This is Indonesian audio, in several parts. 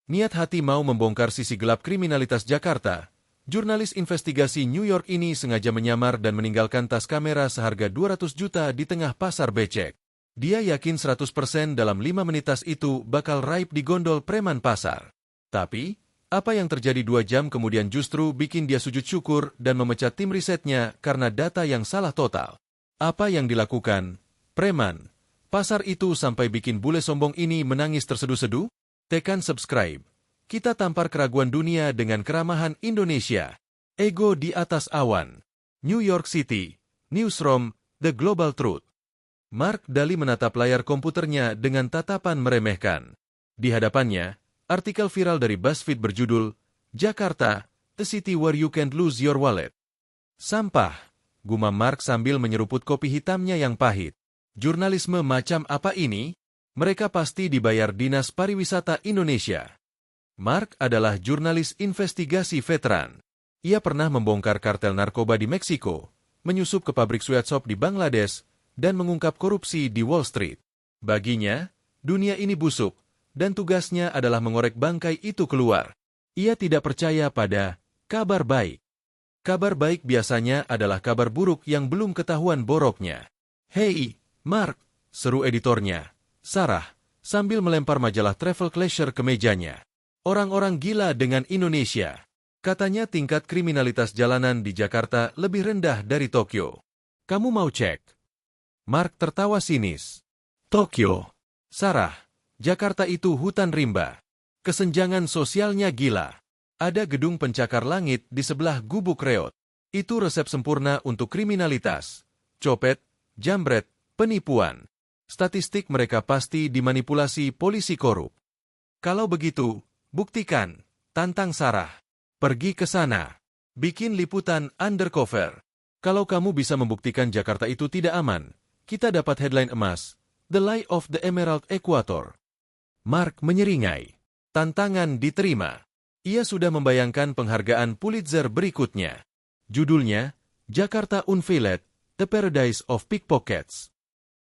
Niat hati mau membongkar sisi gelap kriminalitas Jakarta, jurnalis investigasi New York ini sengaja menyamar dan meninggalkan tas kamera seharga 200 juta di tengah pasar becek. Dia yakin 100% dalam 5 menit tas itu bakal raib di gondol preman pasar. Tapi, apa yang terjadi 2 jam kemudian justru bikin dia sujud syukur dan memecat tim risetnya karena data yang salah total. Apa yang dilakukan preman pasar itu sampai bikin bule sombong ini menangis terseduh-seduh? Tekan subscribe. Kita tampar keraguan dunia dengan keramahan Indonesia. Ego di atas awan. New York City. Newsroom, The Global Truth. Mark Dali menatap layar komputernya dengan tatapan meremehkan. Di hadapannya, artikel viral dari BuzzFeed berjudul, Jakarta, the city where you can't lose your wallet. Sampah, gumam Mark sambil menyeruput kopi hitamnya yang pahit. Jurnalisme macam apa ini? Mereka pasti dibayar Dinas Pariwisata Indonesia. Mark adalah jurnalis investigasi veteran. Ia pernah membongkar kartel narkoba di Meksiko, menyusup ke pabrik sweatshop di Bangladesh, dan mengungkap korupsi di Wall Street. Baginya, dunia ini busuk, dan tugasnya adalah mengorek bangkai itu keluar. Ia tidak percaya pada kabar baik. Kabar baik biasanya adalah kabar buruk yang belum ketahuan boroknya. "Hei, Mark," seru editornya, Sarah, sambil melempar majalah Travel Pleasure ke mejanya. "Orang-orang gila dengan Indonesia." Katanya tingkat kriminalitas jalanan di Jakarta lebih rendah dari Tokyo. Kamu mau cek? Mark tertawa sinis. Tokyo. Sarah. Jakarta itu hutan rimba. Kesenjangan sosialnya gila. Ada gedung pencakar langit di sebelah gubuk reot. Itu resep sempurna untuk kriminalitas. Copet, jambret, penipuan. Statistik mereka pasti dimanipulasi polisi korup. Kalau begitu, buktikan, tantang Sarah. Pergi ke sana. Bikin liputan undercover. Kalau kamu bisa membuktikan Jakarta itu tidak aman, kita dapat headline emas, The Lie of the Emerald Equator. Mark menyeringai. Tantangan diterima. Ia sudah membayangkan penghargaan Pulitzer berikutnya. Judulnya, Jakarta Unveiled, The Paradise of Pickpockets.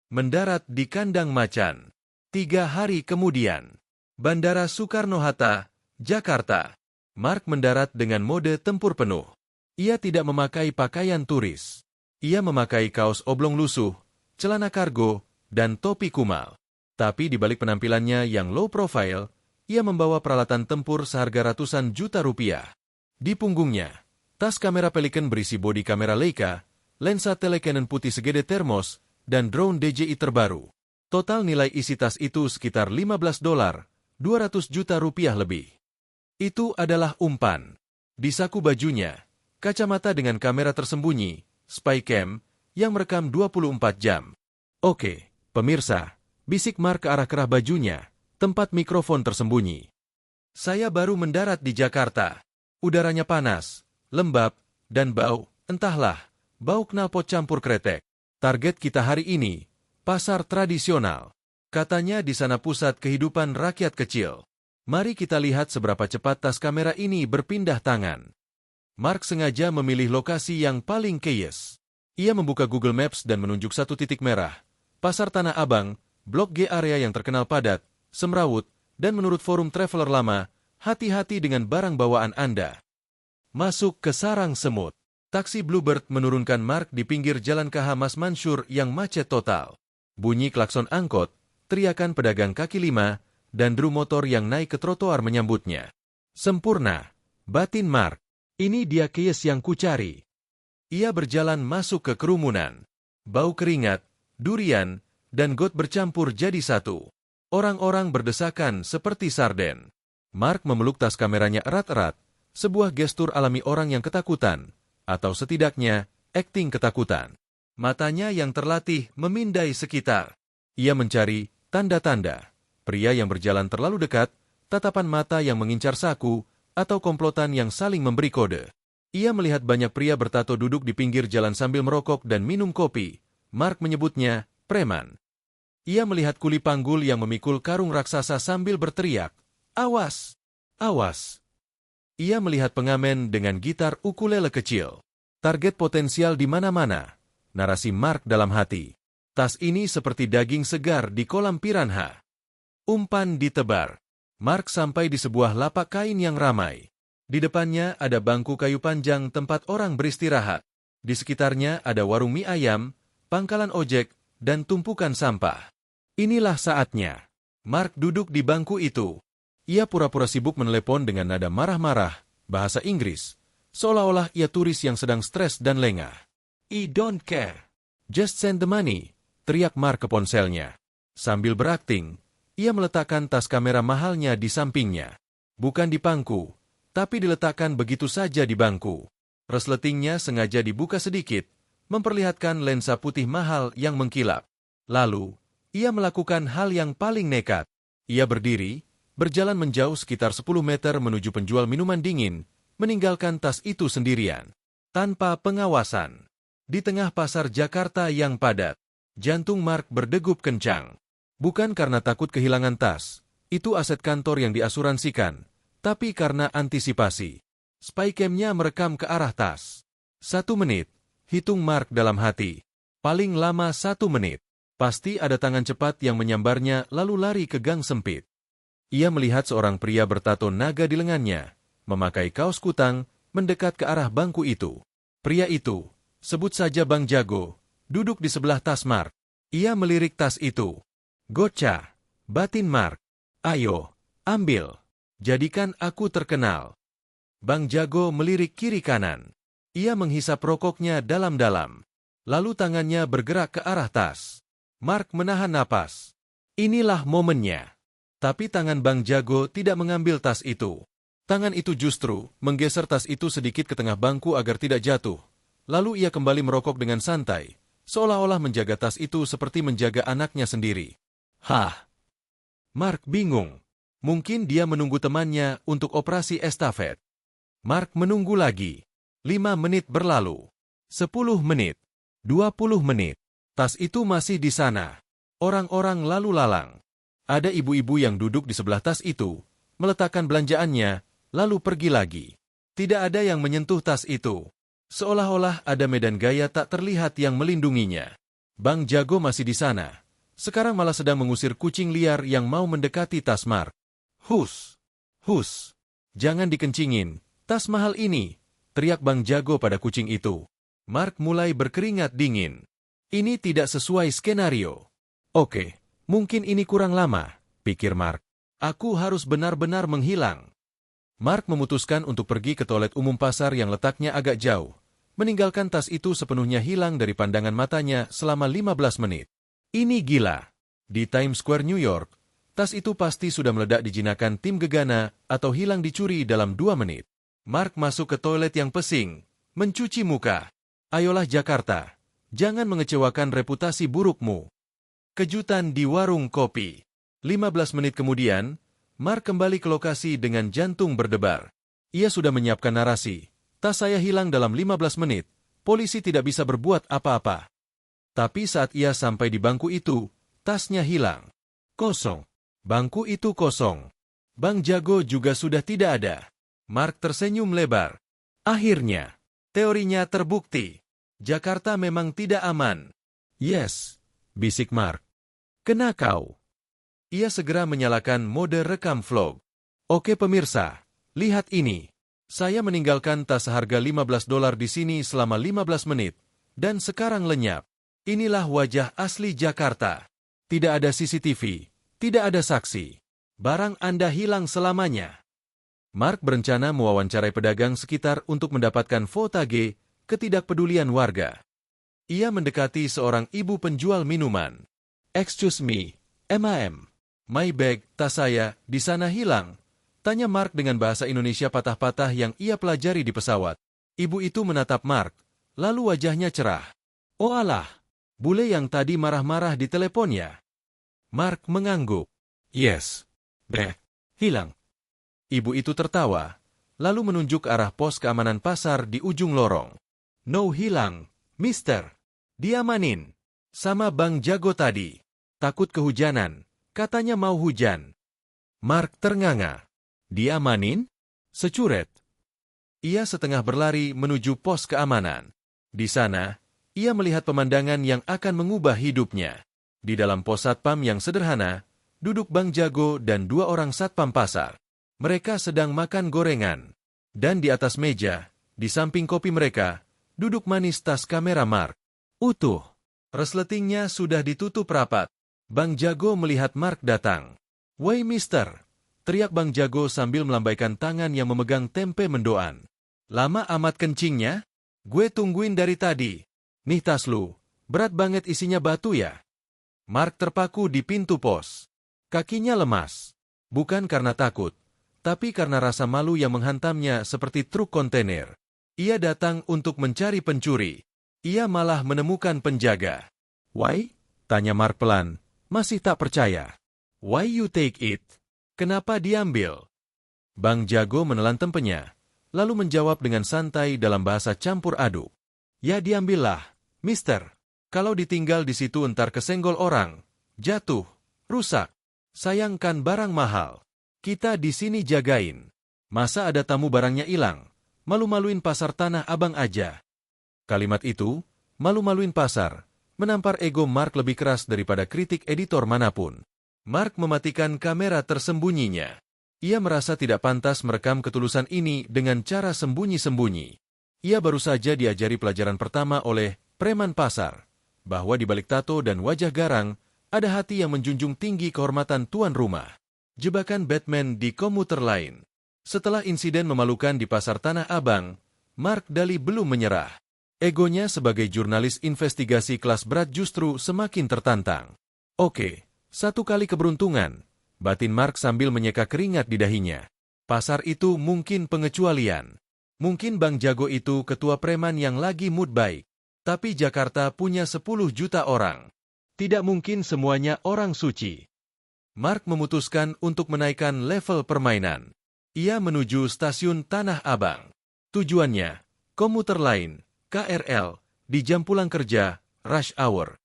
Mendarat di kandang macan. 3 hari kemudian. Bandara Soekarno-Hatta, Jakarta. Mark mendarat dengan mode tempur penuh. Ia tidak memakai pakaian turis. Ia memakai kaos oblong lusuh, celana kargo, dan topi kumal. Tapi di balik penampilannya yang low profile, ia membawa peralatan tempur seharga ratusan juta rupiah. Di punggungnya, tas kamera Pelican berisi bodi kamera Leica, lensa telecanon putih segede termos, dan drone DJI terbaru. Total nilai isi tas itu sekitar $15, 200 juta rupiah lebih. Itu adalah umpan. Di saku bajunya, kacamata dengan kamera tersembunyi, spycam, yang merekam 24 jam. Oke, pemirsa. Bisik Mark ke arah kerah bajunya, tempat mikrofon tersembunyi. Saya baru mendarat di Jakarta. Udaranya panas, lembab, dan bau, entahlah, bau knalpot campur kretek. Target kita hari ini, pasar tradisional. Katanya di sana pusat kehidupan rakyat kecil. Mari kita lihat seberapa cepat tas kamera ini berpindah tangan. Mark sengaja memilih lokasi yang paling keyes. Ia membuka Google Maps dan menunjuk satu titik merah. Pasar Tanah Abang, Blok G area yang terkenal padat, semrawut, dan menurut forum traveler lama, hati-hati dengan barang bawaan Anda. Masuk ke sarang semut. Taksi Bluebird menurunkan Mark di pinggir Jalan KH Mas Mansur yang macet total. Bunyi klakson angkot, teriakan pedagang kaki lima, dan drum motor yang naik ke trotoar menyambutnya. Sempurna, batin Mark. Ini dia case yang kucari. Ia berjalan masuk ke kerumunan. Bau keringat, durian, dan got bercampur jadi satu. Orang-orang berdesakan seperti sarden. Mark memeluk tas kameranya erat-erat, sebuah gestur alami orang yang ketakutan, atau setidaknya, akting ketakutan. Matanya yang terlatih memindai sekitar. Ia mencari tanda-tanda. Pria yang berjalan terlalu dekat, tatapan mata yang mengincar saku, atau komplotan yang saling memberi kode. Ia melihat banyak pria bertato duduk di pinggir jalan sambil merokok dan minum kopi. Mark menyebutnya preman. Ia melihat kuli panggul yang memikul karung raksasa sambil berteriak, "Awas! Awas!" Ia melihat pengamen dengan gitar ukulele kecil. Target potensial di mana-mana. Narasi Mark dalam hati. Tas ini seperti daging segar di kolam piranha. Umpan ditebar. Mark sampai di sebuah lapak kain yang ramai. Di depannya ada bangku kayu panjang tempat orang beristirahat. Di sekitarnya ada warung mie ayam, pangkalan ojek, dan tumpukan sampah. Inilah saatnya. Mark duduk di bangku itu. Ia pura-pura sibuk menelepon dengan nada marah-marah, bahasa Inggris, seolah-olah ia turis yang sedang stres dan lengah. "I don't care. Just send the money," teriak Mark ke ponselnya. Sambil berakting, ia meletakkan tas kamera mahalnya di sampingnya. Bukan di pangku, tapi diletakkan begitu saja di bangku. Resletingnya sengaja dibuka sedikit, memperlihatkan lensa putih mahal yang mengkilap. Lalu, ia melakukan hal yang paling nekat. Ia berdiri, berjalan menjauh sekitar 10 meter menuju penjual minuman dingin, meninggalkan tas itu sendirian. Tanpa pengawasan. Di tengah pasar Jakarta yang padat, jantung Mark berdegup kencang. Bukan karena takut kehilangan tas, itu aset kantor yang diasuransikan, tapi karena antisipasi. Spycam-nya merekam ke arah tas. 1 menit, hitung Mark dalam hati. Paling lama 1 menit. Pasti ada tangan cepat yang menyambarnya lalu lari ke gang sempit. Ia melihat seorang pria bertato naga di lengannya, memakai kaos kutang, mendekat ke arah bangku itu. Pria itu, sebut saja Bang Jago, duduk di sebelah tas Mark. Ia melirik tas itu. "Gocah," batin Mark. "Ayo, ambil. Jadikan aku terkenal." Bang Jago melirik kiri kanan. Ia menghisap rokoknya dalam-dalam. Lalu tangannya bergerak ke arah tas. Mark menahan napas. Inilah momennya. Tapi tangan Bang Jago tidak mengambil tas itu. Tangan itu justru menggeser tas itu sedikit ke tengah bangku agar tidak jatuh. Lalu ia kembali merokok dengan santai, seolah-olah menjaga tas itu seperti menjaga anaknya sendiri. Hah? Mark bingung. Mungkin dia menunggu temannya untuk operasi estafet. Mark menunggu lagi. 5 menit berlalu. 10 menit. 20 menit. Tas itu masih di sana. Orang-orang lalu lalang. Ada ibu-ibu yang duduk di sebelah tas itu, meletakkan belanjaannya, lalu pergi lagi. Tidak ada yang menyentuh tas itu. Seolah-olah ada medan gaya tak terlihat yang melindunginya. Bang Jago masih di sana. Sekarang malah sedang mengusir kucing liar yang mau mendekati tas Mark. "Hus! Hus! Jangan dikencingin, tas mahal ini!" teriak Bang Jago pada kucing itu. Mark mulai berkeringat dingin. Ini tidak sesuai skenario. Oke, mungkin ini kurang lama, pikir Mark. Aku harus benar-benar menghilang. Mark memutuskan untuk pergi ke toilet umum pasar yang letaknya agak jauh, meninggalkan tas itu sepenuhnya hilang dari pandangan matanya selama 15 menit. Ini gila. Di Times Square, New York, tas itu pasti sudah meledak dijinakan tim gegana atau hilang dicuri dalam 2 menit. Mark masuk ke toilet yang pesing, mencuci muka. Ayolah Jakarta. Jangan mengecewakan reputasi burukmu. Kejutan di warung kopi. 15 menit kemudian, Mark kembali ke lokasi dengan jantung berdebar. Ia sudah menyiapkan narasi. Tas saya hilang dalam 15 menit. Polisi tidak bisa berbuat apa-apa. Tapi saat ia sampai di bangku itu, tasnya hilang. Kosong. Bangku itu kosong. Bang Jago juga sudah tidak ada. Mark tersenyum lebar. Akhirnya, teorinya terbukti. Jakarta memang tidak aman. Yes, bisik Mark. Kena kau. Ia segera menyalakan mode rekam vlog. Oke pemirsa, lihat ini. Saya meninggalkan tas seharga $15 di sini selama 15 menit, dan sekarang lenyap. Inilah wajah asli Jakarta. Tidak ada CCTV, tidak ada saksi. Barang Anda hilang selamanya. Mark berencana mewawancarai pedagang sekitar untuk mendapatkan fotage ketidakpedulian warga. Ia mendekati seorang ibu penjual minuman. "Excuse me, MAM. My bag, tas saya, di sana hilang." Tanya Mark dengan bahasa Indonesia patah-patah yang ia pelajari di pesawat. Ibu itu menatap Mark, lalu wajahnya cerah. "Oh alah, bule yang tadi marah-marah di teleponnya." Mark mengangguk. "Yes. Hilang." Ibu itu tertawa, lalu menunjuk ke arah pos keamanan pasar di ujung lorong. "No hilang, mister. Diamanin. Sama Bang Jago tadi. Takut kehujanan. Katanya mau hujan." Mark ternganga. "Diamanin? Securet?" Ia setengah berlari menuju pos keamanan. Di sana, ia melihat pemandangan yang akan mengubah hidupnya. Di dalam pos satpam yang sederhana, duduk Bang Jago dan 2 orang satpam pasar. Mereka sedang makan gorengan. Dan di atas meja, di samping kopi mereka, duduk manis tas kamera Mark. Utuh. Resletingnya sudah ditutup rapat. Bang Jago melihat Mark datang. "Woi mister," teriak Bang Jago sambil melambaikan tangan yang memegang tempe mendoan. "Lama amat kencingnya? Gue tungguin dari tadi. Nih tas lu, berat banget isinya batu ya?" Mark terpaku di pintu pos. Kakinya lemas. Bukan karena takut, tapi karena rasa malu yang menghantamnya seperti truk kontainer. Ia datang untuk mencari pencuri. Ia malah menemukan penjaga. "Why?" tanya Mark pelan, masih tak percaya. "Why you take it?" Kenapa diambil? Bang Jago menelan tempenya, lalu menjawab dengan santai dalam bahasa campur aduk. "Ya diambillah, mister. Kalau ditinggal di situ entar kesenggol orang, jatuh, rusak. Sayangkan barang mahal. Kita di sini jagain. Masa ada tamu barangnya hilang? Malu-maluin pasar Tanah Abang aja." Kalimat itu, malu-maluin pasar, menampar ego Mark lebih keras daripada kritik editor manapun. Mark mematikan kamera tersembunyinya. Ia merasa tidak pantas merekam ketulusan ini dengan cara sembunyi-sembunyi. Ia baru saja diajari pelajaran pertama oleh preman pasar, bahwa di balik tato dan wajah garang, ada hati yang menjunjung tinggi kehormatan tuan rumah. Jebakan Batman di komuter lain. Setelah insiden memalukan di pasar Tanah Abang, Mark Daly belum menyerah. Egonya sebagai jurnalis investigasi kelas berat justru semakin tertantang. "Oke, satu kali keberuntungan," batin Mark sambil menyeka keringat di dahinya. "Pasar itu mungkin pengecualian. Mungkin Bang Jago itu ketua preman yang lagi mood baik. Tapi Jakarta punya 10 juta orang. Tidak mungkin semuanya orang suci." Mark memutuskan untuk menaikkan level permainan. Ia menuju stasiun Tanah Abang. Tujuannya, komuter lain, KRL, di jam pulang kerja, rush hour.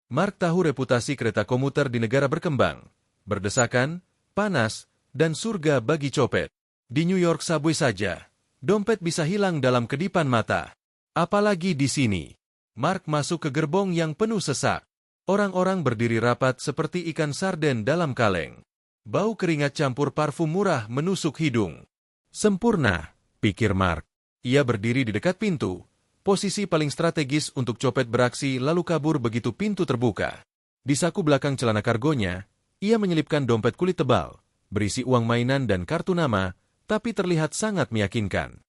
Mark tahu reputasi kereta komuter di negara berkembang, berdesakan, panas, dan surga bagi copet. Di New York subway saja, dompet bisa hilang dalam kedipan mata. Apalagi di sini. Mark masuk ke gerbong yang penuh sesak. Orang-orang berdiri rapat seperti ikan sarden dalam kaleng. Bau keringat campur parfum murah menusuk hidung. Sempurna, pikir Mark. Ia berdiri di dekat pintu, posisi paling strategis untuk copet beraksi lalu kabur begitu pintu terbuka. Di saku belakang celana kargonya, ia menyelipkan dompet kulit tebal, berisi uang mainan dan kartu nama, tapi terlihat sangat meyakinkan.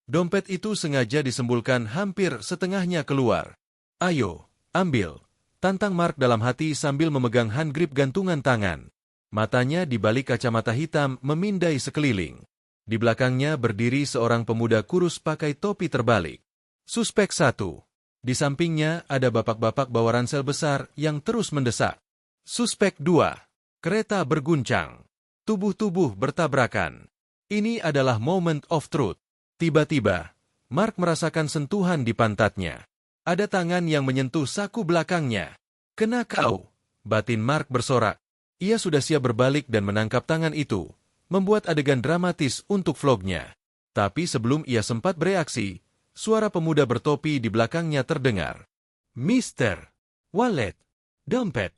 Dompet itu sengaja disembulkan hampir setengahnya keluar. "Ayo, ambil," tantang Mark dalam hati sambil memegang handgrip gantungan tangan. Matanya di balik kacamata hitam memindai sekeliling. Di belakangnya berdiri seorang pemuda kurus pakai topi terbalik. Suspek 1. Di sampingnya ada bapak-bapak bawa ransel besar yang terus mendesak. Suspek 2. Kereta berguncang. Tubuh-tubuh bertabrakan. Ini adalah moment of truth. Tiba-tiba, Mark merasakan sentuhan di pantatnya. Ada tangan yang menyentuh saku belakangnya. "Kena kau," batin Mark bersorak. Ia sudah siap berbalik dan menangkap tangan itu, membuat adegan dramatis untuk vlognya. Tapi sebelum ia sempat bereaksi, suara pemuda bertopi di belakangnya terdengar. "Mister, wallet, dompet."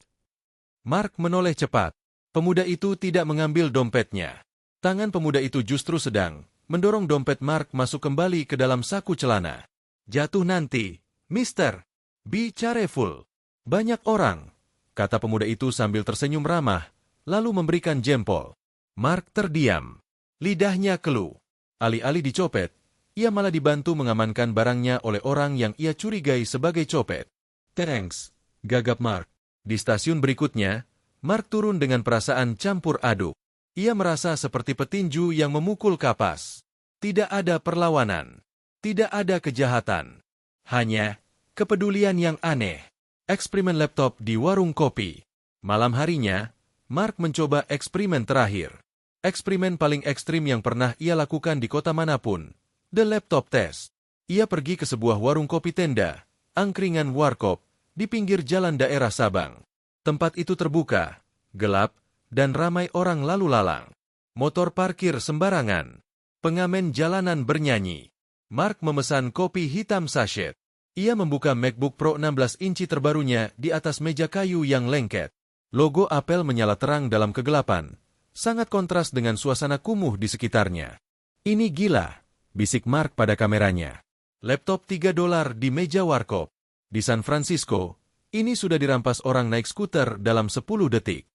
Mark menoleh cepat. Pemuda itu tidak mengambil dompetnya. Tangan pemuda itu justru sedang mendorong dompet Mark masuk kembali ke dalam saku celana. "Jatuh nanti, mister. Be careful. Banyak orang," kata pemuda itu sambil tersenyum ramah, lalu memberikan jempol. Mark terdiam. Lidahnya keluh. Alih-alih dicopet, ia malah dibantu mengamankan barangnya oleh orang yang ia curigai sebagai copet. "Thanks," gagap Mark. Di stasiun berikutnya, Mark turun dengan perasaan campur aduk. Ia merasa seperti petinju yang memukul kapas. Tidak ada perlawanan. Tidak ada kejahatan. Hanya kepedulian yang aneh. Eksperimen laptop di warung kopi. Malam harinya, Mark mencoba eksperimen terakhir. Eksperimen paling ekstrim yang pernah ia lakukan di kota manapun. The Laptop Test. Ia pergi ke sebuah warung kopi tenda, angkringan warkop, di pinggir jalan daerah Sabang. Tempat itu terbuka, gelap, dan ramai orang lalu lalang. Motor parkir sembarangan. Pengamen jalanan bernyanyi. Mark memesan kopi hitam sachet. Ia membuka MacBook Pro 16 inci terbarunya di atas meja kayu yang lengket. Logo Apple menyala terang dalam kegelapan, sangat kontras dengan suasana kumuh di sekitarnya. Ini gila, bisik Mark pada kameranya. Laptop $3 di meja warkop. Di San Francisco, ini sudah dirampas orang naik skuter dalam 10 detik.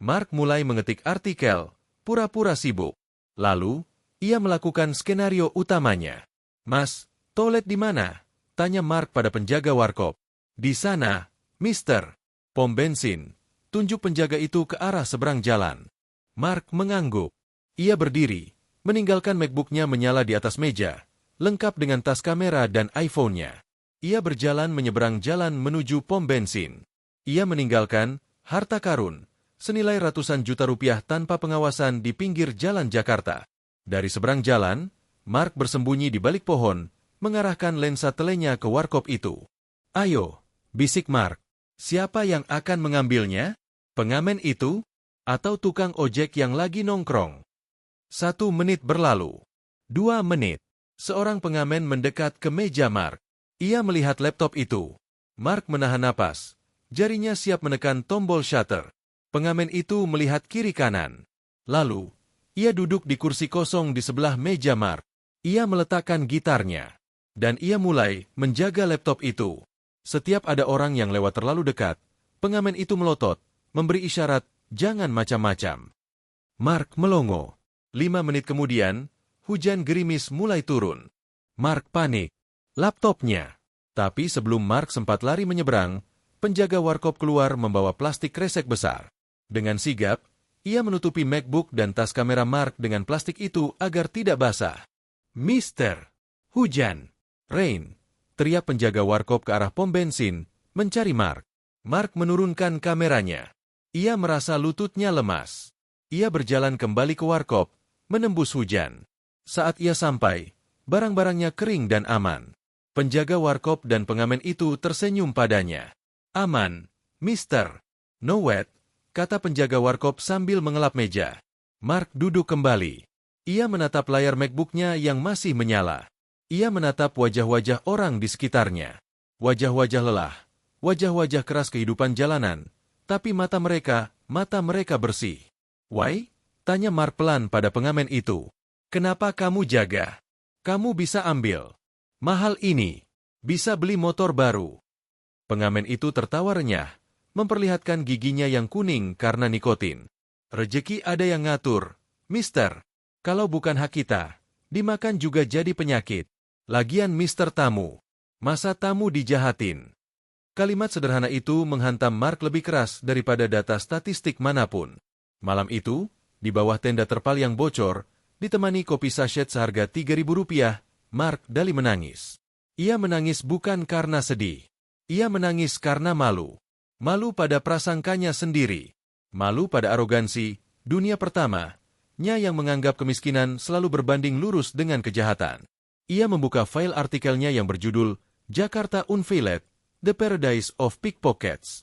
Mark mulai mengetik artikel, pura-pura sibuk. Lalu, ia melakukan skenario utamanya. "Mas, toilet di mana?" tanya Mark pada penjaga warkop. "Di sana, Mister." "Pom bensin." Tunjuk penjaga itu ke arah seberang jalan. Mark mengangguk. Ia berdiri, meninggalkan MacBook-nya menyala di atas meja, lengkap dengan tas kamera dan iPhone-nya. Ia berjalan menyeberang jalan menuju pom bensin. Ia meninggalkan harta karun senilai ratusan juta rupiah tanpa pengawasan di pinggir jalan Jakarta. Dari seberang jalan, Mark bersembunyi di balik pohon, mengarahkan lensa telenya ke warkop itu. "Ayo," bisik Mark. "Siapa yang akan mengambilnya? Pengamen itu? Atau tukang ojek yang lagi nongkrong?" 1 menit berlalu. 2 menit. Seorang pengamen mendekat ke meja Mark. Ia melihat laptop itu. Mark menahan napas. Jarinya siap menekan tombol shutter. Pengamen itu melihat kiri kanan. Lalu, ia duduk di kursi kosong di sebelah meja Mark. Ia meletakkan gitarnya. Dan ia mulai menjaga laptop itu. Setiap ada orang yang lewat terlalu dekat, pengamen itu melotot, memberi isyarat, jangan macam-macam. Mark melongo. 5 menit kemudian, hujan gerimis mulai turun. Mark panik. Laptopnya. Tapi sebelum Mark sempat lari menyeberang, penjaga warkop keluar membawa plastik kresek besar. Dengan sigap, ia menutupi MacBook dan tas kamera Mark dengan plastik itu agar tidak basah. "Mister, hujan. Rain," teriak penjaga warkop ke arah pom bensin, mencari Mark. Mark menurunkan kameranya. Ia merasa lututnya lemas. Ia berjalan kembali ke warkop, menembus hujan. Saat ia sampai, barang-barangnya kering dan aman. Penjaga warkop dan pengamen itu tersenyum padanya. "Aman, Mister." "No wet," kata penjaga warkop sambil mengelap meja. Mark duduk kembali. Ia menatap layar MacBook-nya yang masih menyala. Ia menatap wajah-wajah orang di sekitarnya. Wajah-wajah lelah, wajah-wajah keras kehidupan jalanan, tapi mata mereka bersih. "Why?" tanya Mark pelan pada pengamen itu. "Kenapa kamu jaga? Kamu bisa ambil. Mahal ini. Bisa beli motor baru." Pengamen itu tertawa renyah, memperlihatkan giginya yang kuning karena nikotin. "Rejeki ada yang ngatur, Mister. Kalau bukan hak kita, dimakan juga jadi penyakit. Lagian Mister tamu. Masa tamu dijahatin?" Kalimat sederhana itu menghantam Mark lebih keras daripada data statistik manapun. Malam itu, di bawah tenda terpal yang bocor, ditemani kopi sachet seharga Rp3.000, Mark Dali menangis. Ia menangis bukan karena sedih. Ia menangis karena malu. Malu pada prasangkanya sendiri. Malu pada arogansi, dunia pertama-nya yang menganggap kemiskinan selalu berbanding lurus dengan kejahatan. Ia membuka file artikelnya yang berjudul Jakarta Unveiled, The Paradise of Pickpockets.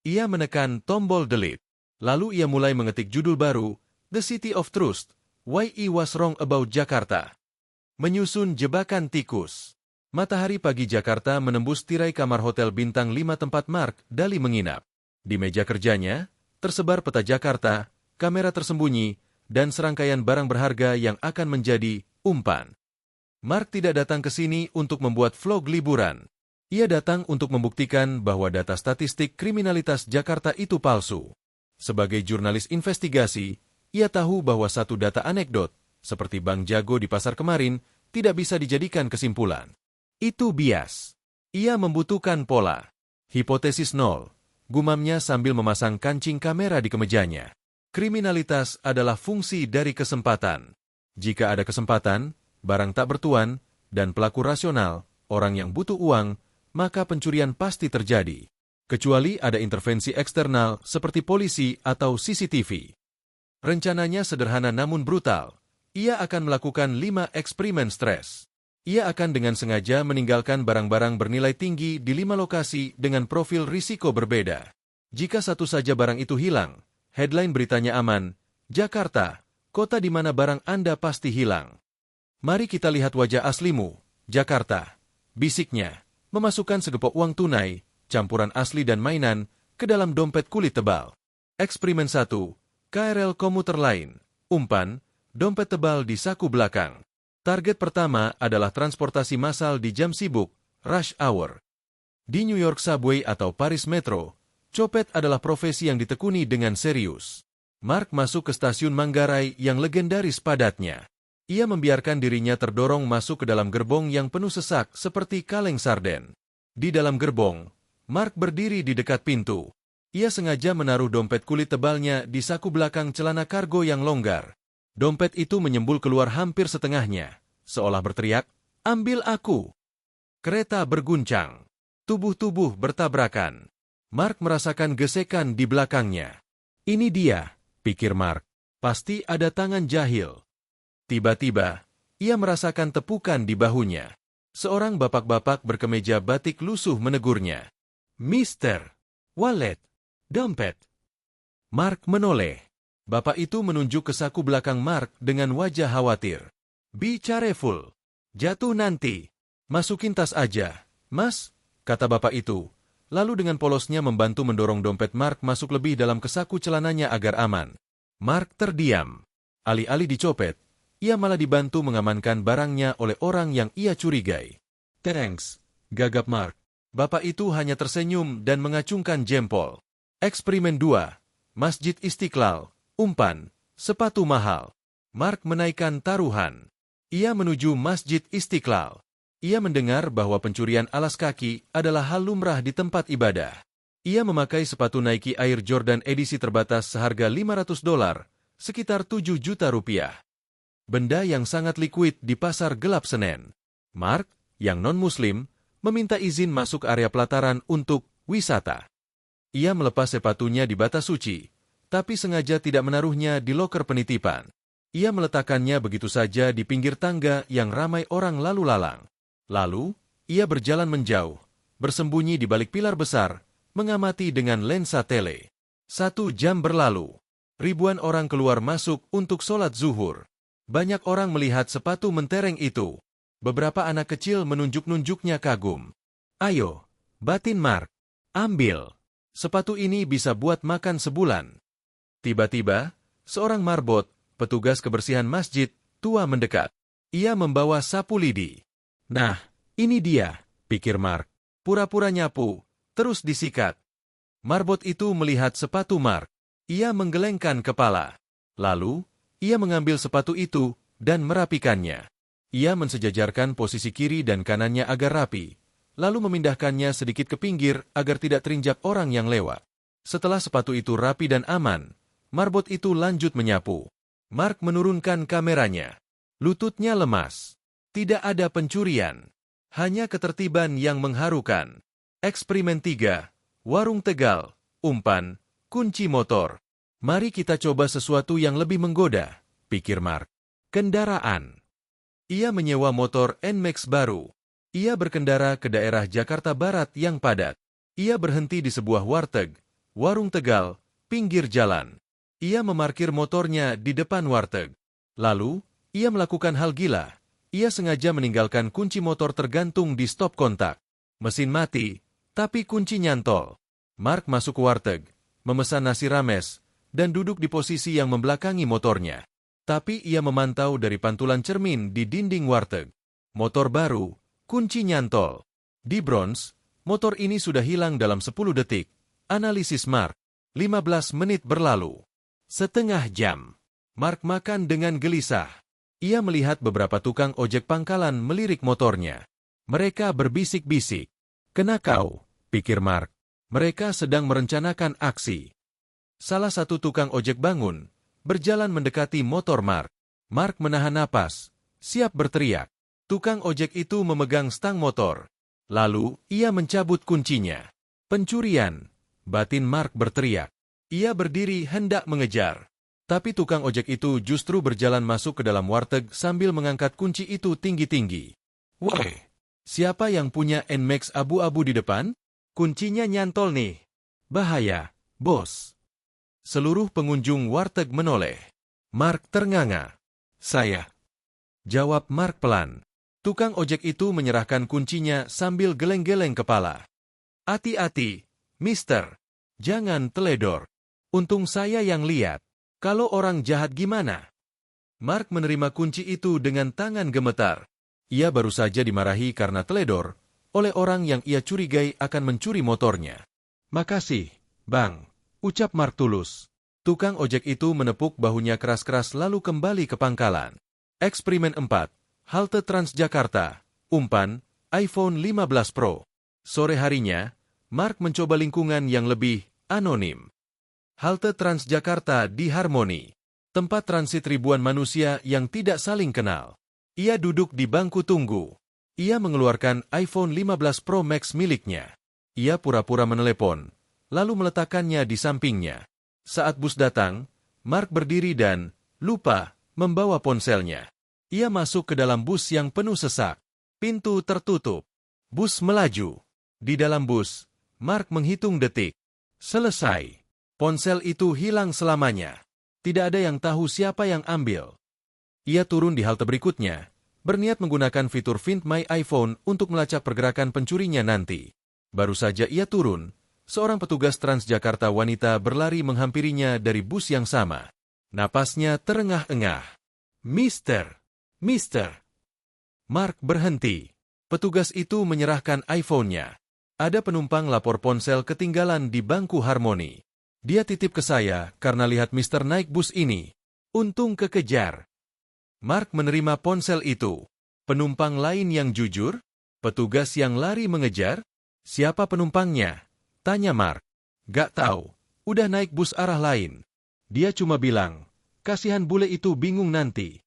Ia menekan tombol delete. Lalu ia mulai mengetik judul baru, The City of Trust, Why I Was Wrong About Jakarta. Menyusun jebakan tikus. Matahari pagi Jakarta menembus tirai kamar hotel bintang 5 tempat Mark Dali menginap. Di meja kerjanya, tersebar peta Jakarta, kamera tersembunyi, dan serangkaian barang berharga yang akan menjadi umpan. Mark tidak datang ke sini untuk membuat vlog liburan. Ia datang untuk membuktikan bahwa data statistik kriminalitas Jakarta itu palsu. Sebagai jurnalis investigasi, ia tahu bahwa satu data anekdot, seperti Bang Jago di pasar kemarin, tidak bisa dijadikan kesimpulan. Itu bias. Ia membutuhkan pola. Hipotesis nol, gumamnya sambil memasang kancing kamera di kemejanya. Kriminalitas adalah fungsi dari kesempatan. Jika ada kesempatan, barang tak bertuan, dan pelaku rasional, orang yang butuh uang, maka pencurian pasti terjadi. Kecuali ada intervensi eksternal seperti polisi atau CCTV. Rencananya sederhana namun brutal. Ia akan melakukan 5 eksperimen stres. Ia akan dengan sengaja meninggalkan barang-barang bernilai tinggi di 5 lokasi dengan profil risiko berbeda. Jika satu saja barang itu hilang, headline beritanya aman, Jakarta, kota di mana barang Anda pasti hilang. "Mari kita lihat wajah aslimu, Jakarta," bisiknya, memasukkan segepok uang tunai, campuran asli dan mainan, ke dalam dompet kulit tebal. Eksperimen 1. KRL komuter lain. Umpan, dompet tebal di saku belakang. Target pertama adalah transportasi massal di jam sibuk, rush hour. Di New York Subway atau Paris Metro, copet adalah profesi yang ditekuni dengan serius. Mark masuk ke stasiun Manggarai yang legendaris padatnya. Ia membiarkan dirinya terdorong masuk ke dalam gerbong yang penuh sesak seperti kaleng sarden. Di dalam gerbong, Mark berdiri di dekat pintu. Ia sengaja menaruh dompet kulit tebalnya di saku belakang celana kargo yang longgar. Dompet itu menyembul keluar hampir setengahnya, seolah berteriak, "Ambil aku!" Kereta berguncang. Tubuh-tubuh bertabrakan. Mark merasakan gesekan di belakangnya. Ini dia, pikir Mark. Pasti ada tangan jahil. Tiba-tiba, ia merasakan tepukan di bahunya. Seorang bapak-bapak berkemeja batik lusuh menegurnya. "Mister, wallet, dompet." Mark menoleh. Bapak itu menunjuk ke saku belakang Mark dengan wajah khawatir. "Be careful. Jatuh nanti. Masukin tas aja, Mas," kata bapak itu. Lalu dengan polosnya membantu mendorong dompet Mark masuk lebih dalam ke saku celananya agar aman. Mark terdiam. Alih-alih dicopet, ia malah dibantu mengamankan barangnya oleh orang yang ia curigai. "Thanks," gagap Mark. Bapak itu hanya tersenyum dan mengacungkan jempol. Eksperimen 2. Masjid Istiqlal. Umpan, sepatu mahal. Mark menaikkan taruhan. Ia menuju Masjid Istiqlal. Ia mendengar bahwa pencurian alas kaki adalah hal lumrah di tempat ibadah. Ia memakai sepatu Nike Air Jordan edisi terbatas seharga $500, sekitar 7 juta rupiah. Benda yang sangat liquid di pasar gelap Senen. Mark, yang non-muslim, meminta izin masuk area pelataran untuk wisata. Ia melepas sepatunya di batas suci, tapi sengaja tidak menaruhnya di loker penitipan. Ia meletakkannya begitu saja di pinggir tangga yang ramai orang lalu lalang. Lalu, ia berjalan menjauh, bersembunyi di balik pilar besar, mengamati dengan lensa tele. 1 jam berlalu. Ribuan orang keluar masuk untuk sholat zuhur. Banyak orang melihat sepatu mentereng itu. Beberapa anak kecil menunjuk-nunjuknya kagum. "Ayo, batin Mark, ambil. Sepatu ini bisa buat makan sebulan." Tiba-tiba, seorang marbot, petugas kebersihan masjid, tua mendekat. Ia membawa sapu lidi. "Nah, ini dia," pikir Mark. Pura-pura nyapu, terus disikat. Marbot itu melihat sepatu Mark. Ia menggelengkan kepala. Lalu, ia mengambil sepatu itu dan merapikannya. Ia mensejajarkan posisi kiri dan kanannya agar rapi, lalu memindahkannya sedikit ke pinggir agar tidak terinjak orang yang lewat. Setelah sepatu itu rapi dan aman, marbot itu lanjut menyapu. Mark menurunkan kameranya. Lututnya lemas. Tidak ada pencurian. Hanya ketertiban yang mengharukan. Eksperimen 3. Warung Tegal. Umpan, kunci motor. Mari kita coba sesuatu yang lebih menggoda, pikir Mark. Kendaraan. Ia menyewa motor NMAX baru. Ia berkendara ke daerah Jakarta Barat yang padat. Ia berhenti di sebuah warteg, warung Tegal, pinggir jalan. Ia memarkir motornya di depan warteg. Lalu, ia melakukan hal gila. Ia sengaja meninggalkan kunci motor tergantung di stop kontak. Mesin mati, tapi kunci nyantol. Mark masuk ke warteg, memesan nasi rames, dan duduk di posisi yang membelakangi motornya. Tapi ia memantau dari pantulan cermin di dinding warteg. Motor baru, kunci nyantol. Di Bronx, motor ini sudah hilang dalam 10 detik. Analisis Mark. 15 menit berlalu. Setengah jam. Mark makan dengan gelisah. Ia melihat beberapa tukang ojek pangkalan melirik motornya. Mereka berbisik-bisik. "Kena kau," pikir Mark. Mereka sedang merencanakan aksi. Salah satu tukang ojek bangun, berjalan mendekati motor Mark. Mark menahan napas, siap berteriak. Tukang ojek itu memegang stang motor. Lalu, ia mencabut kuncinya. "Pencurian!" batin Mark berteriak. Ia berdiri hendak mengejar. Tapi tukang ojek itu justru berjalan masuk ke dalam warteg sambil mengangkat kunci itu tinggi-tinggi. "Woi, siapa yang punya NMAX abu-abu di depan? Kuncinya nyantol nih. Bahaya, bos." Seluruh pengunjung warteg menoleh. Mark ternganga. "Saya," jawab Mark pelan. Tukang ojek itu menyerahkan kuncinya sambil geleng-geleng kepala. "Hati-hati, mister. Jangan teledor." Untung saya yang lihat. Kalau orang jahat gimana? Mark menerima kunci itu dengan tangan gemetar. Ia baru saja dimarahi karena teledor oleh orang yang ia curigai akan mencuri motornya. Makasih, Bang, ucap Mark tulus. Tukang ojek itu menepuk bahunya keras-keras lalu kembali ke pangkalan. Eksperimen 4. Halte Transjakarta. Umpan, iPhone 15 Pro. Sore harinya, Mark mencoba lingkungan yang lebih anonim. Halte Transjakarta di Harmoni. Tempat transit ribuan manusia yang tidak saling kenal. Ia duduk di bangku tunggu. Ia mengeluarkan iPhone 15 Pro Max miliknya. Ia pura-pura menelepon, lalu meletakkannya di sampingnya. Saat bus datang, Mark berdiri dan lupa membawa ponselnya. Ia masuk ke dalam bus yang penuh sesak. Pintu tertutup. Bus melaju. Di dalam bus, Mark menghitung detik. Selesai. Ponsel itu hilang selamanya. Tidak ada yang tahu siapa yang ambil. Ia turun di halte berikutnya, berniat menggunakan fitur Find My iPhone untuk melacak pergerakan pencurinya nanti. Baru saja ia turun, seorang petugas Transjakarta wanita berlari menghampirinya dari bus yang sama. Napasnya terengah-engah. Mister. Mark berhenti. Petugas itu menyerahkan iPhone-nya. Ada penumpang lapor ponsel ketinggalan di bangku Harmoni. Dia titip ke saya karena lihat Mister naik bus ini. Untung kekejar. Mark menerima ponsel itu. Penumpang lain yang jujur? Petugas yang lari mengejar? Siapa penumpangnya? Tanya Mark. Gak tahu. Udah naik bus arah lain. Dia cuma bilang, kasihan bule itu bingung nanti.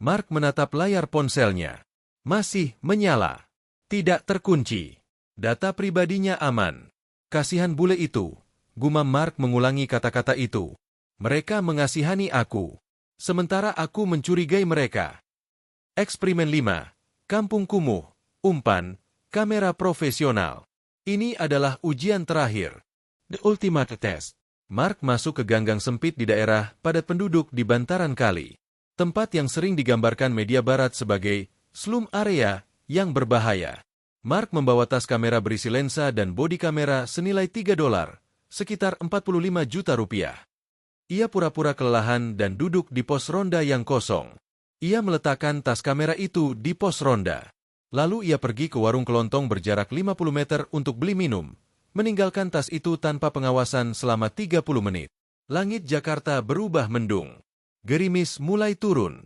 Mark menatap layar ponselnya. Masih menyala. Tidak terkunci. Data pribadinya aman. Kasihan bule itu. Gumam Mark mengulangi kata-kata itu. Mereka mengasihani aku. Sementara aku mencurigai mereka. Eksperimen 5. Kampung Kumuh. Umpan. Kamera profesional. Ini adalah ujian terakhir. The ultimate test. Mark masuk ke ganggang sempit di daerah padat penduduk di bantaran kali. Tempat yang sering digambarkan media barat sebagai slum area yang berbahaya. Mark membawa tas kamera berisi lensa dan bodi kamera senilai $3. Sekitar 45 juta rupiah. Ia pura-pura kelelahan dan duduk di pos ronda yang kosong. Ia meletakkan tas kamera itu di pos ronda. Lalu ia pergi ke warung kelontong berjarak 50 meter untuk beli minum, meninggalkan tas itu tanpa pengawasan selama 30 menit. Langit Jakarta berubah mendung. Gerimis mulai turun.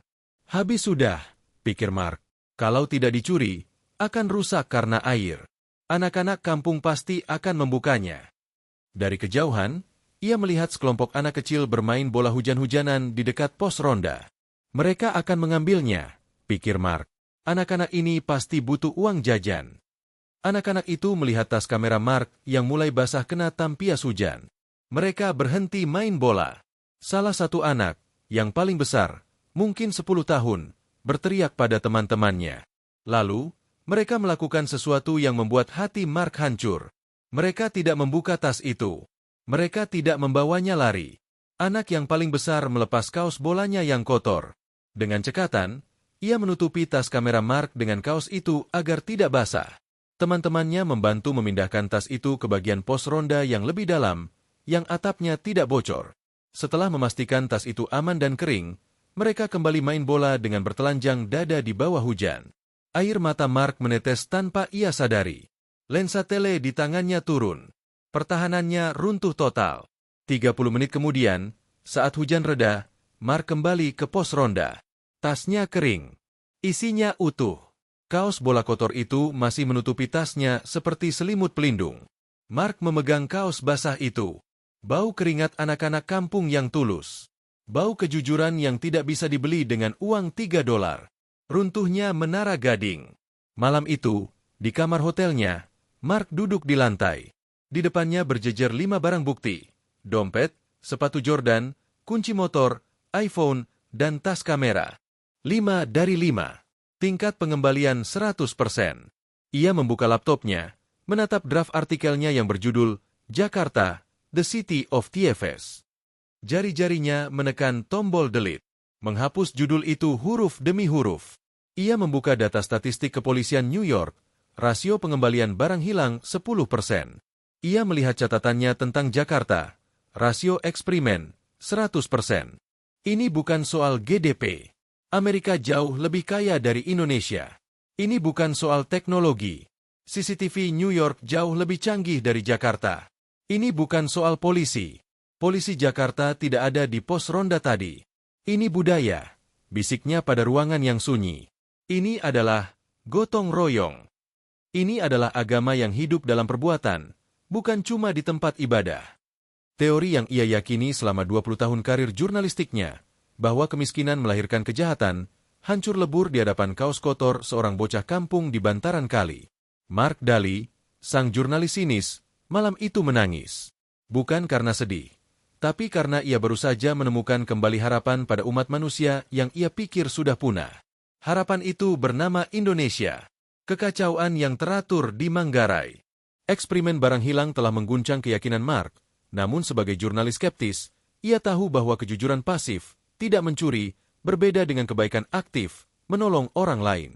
Habis sudah, pikir Mark. Kalau tidak dicuri, akan rusak karena air. Anak-anak kampung pasti akan membukanya. Dari kejauhan, ia melihat sekelompok anak kecil bermain bola hujan-hujanan di dekat pos ronda. Mereka akan mengambilnya, pikir Mark. Anak-anak ini pasti butuh uang jajan. Anak-anak itu melihat tas kamera Mark yang mulai basah kena tampias hujan. Mereka berhenti main bola. Salah satu anak, yang paling besar, mungkin 10 tahun, berteriak pada teman-temannya. Lalu, mereka melakukan sesuatu yang membuat hati Mark hancur. Mereka tidak membuka tas itu. Mereka tidak membawanya lari. Anak yang paling besar melepas kaos bolanya yang kotor. Dengan cekatan, ia menutupi tas kamera Mark dengan kaos itu agar tidak basah. Teman-temannya membantu memindahkan tas itu ke bagian pos ronda yang lebih dalam, yang atapnya tidak bocor. Setelah memastikan tas itu aman dan kering, mereka kembali main bola dengan bertelanjang dada di bawah hujan. Air mata Mark menetes tanpa ia sadari. Lensa tele di tangannya turun. Pertahanannya runtuh total. 30 menit kemudian, saat hujan reda, Mark kembali ke pos ronda. Tasnya kering. Isinya utuh. Kaos bola kotor itu masih menutupi tasnya seperti selimut pelindung. Mark memegang kaos basah itu. Bau keringat anak-anak kampung yang tulus. Bau kejujuran yang tidak bisa dibeli dengan uang $3. Runtuhnya Menara Gading. Malam itu, di kamar hotelnya, Mark duduk di lantai. Di depannya berjejer 5 barang bukti. Dompet, sepatu Jordan, kunci motor, iPhone, dan tas kamera. 5 dari 5. Tingkat pengembalian 100%. Ia membuka laptopnya, menatap draft artikelnya yang berjudul Jakarta, The City of TFS. Jari-jarinya menekan tombol delete. Menghapus judul itu huruf demi huruf. Ia membuka data statistik kepolisian New York. Rasio pengembalian barang hilang 10%. Ia melihat catatannya tentang Jakarta. Rasio eksperimen, 100%. Ini bukan soal GDP. Amerika jauh lebih kaya dari Indonesia. Ini bukan soal teknologi. CCTV New York jauh lebih canggih dari Jakarta. Ini bukan soal polisi. Polisi Jakarta tidak ada di pos ronda tadi. Ini budaya, bisiknya pada ruangan yang sunyi. Ini adalah gotong royong. Ini adalah agama yang hidup dalam perbuatan, bukan cuma di tempat ibadah. Teori yang ia yakini selama 20 tahun karir jurnalistiknya, bahwa kemiskinan melahirkan kejahatan, hancur lebur di hadapan kaos kotor seorang bocah kampung di bantaran kali. Mark Daly, sang jurnalis sinis, malam itu menangis. Bukan karena sedih, tapi karena ia baru saja menemukan kembali harapan pada umat manusia yang ia pikir sudah punah. Harapan itu bernama Indonesia. Kekacauan yang teratur di Manggarai. Eksperimen barang hilang telah mengguncang keyakinan Mark, namun sebagai jurnalis skeptis, ia tahu bahwa kejujuran pasif, tidak mencuri, berbeda dengan kebaikan aktif, menolong orang lain.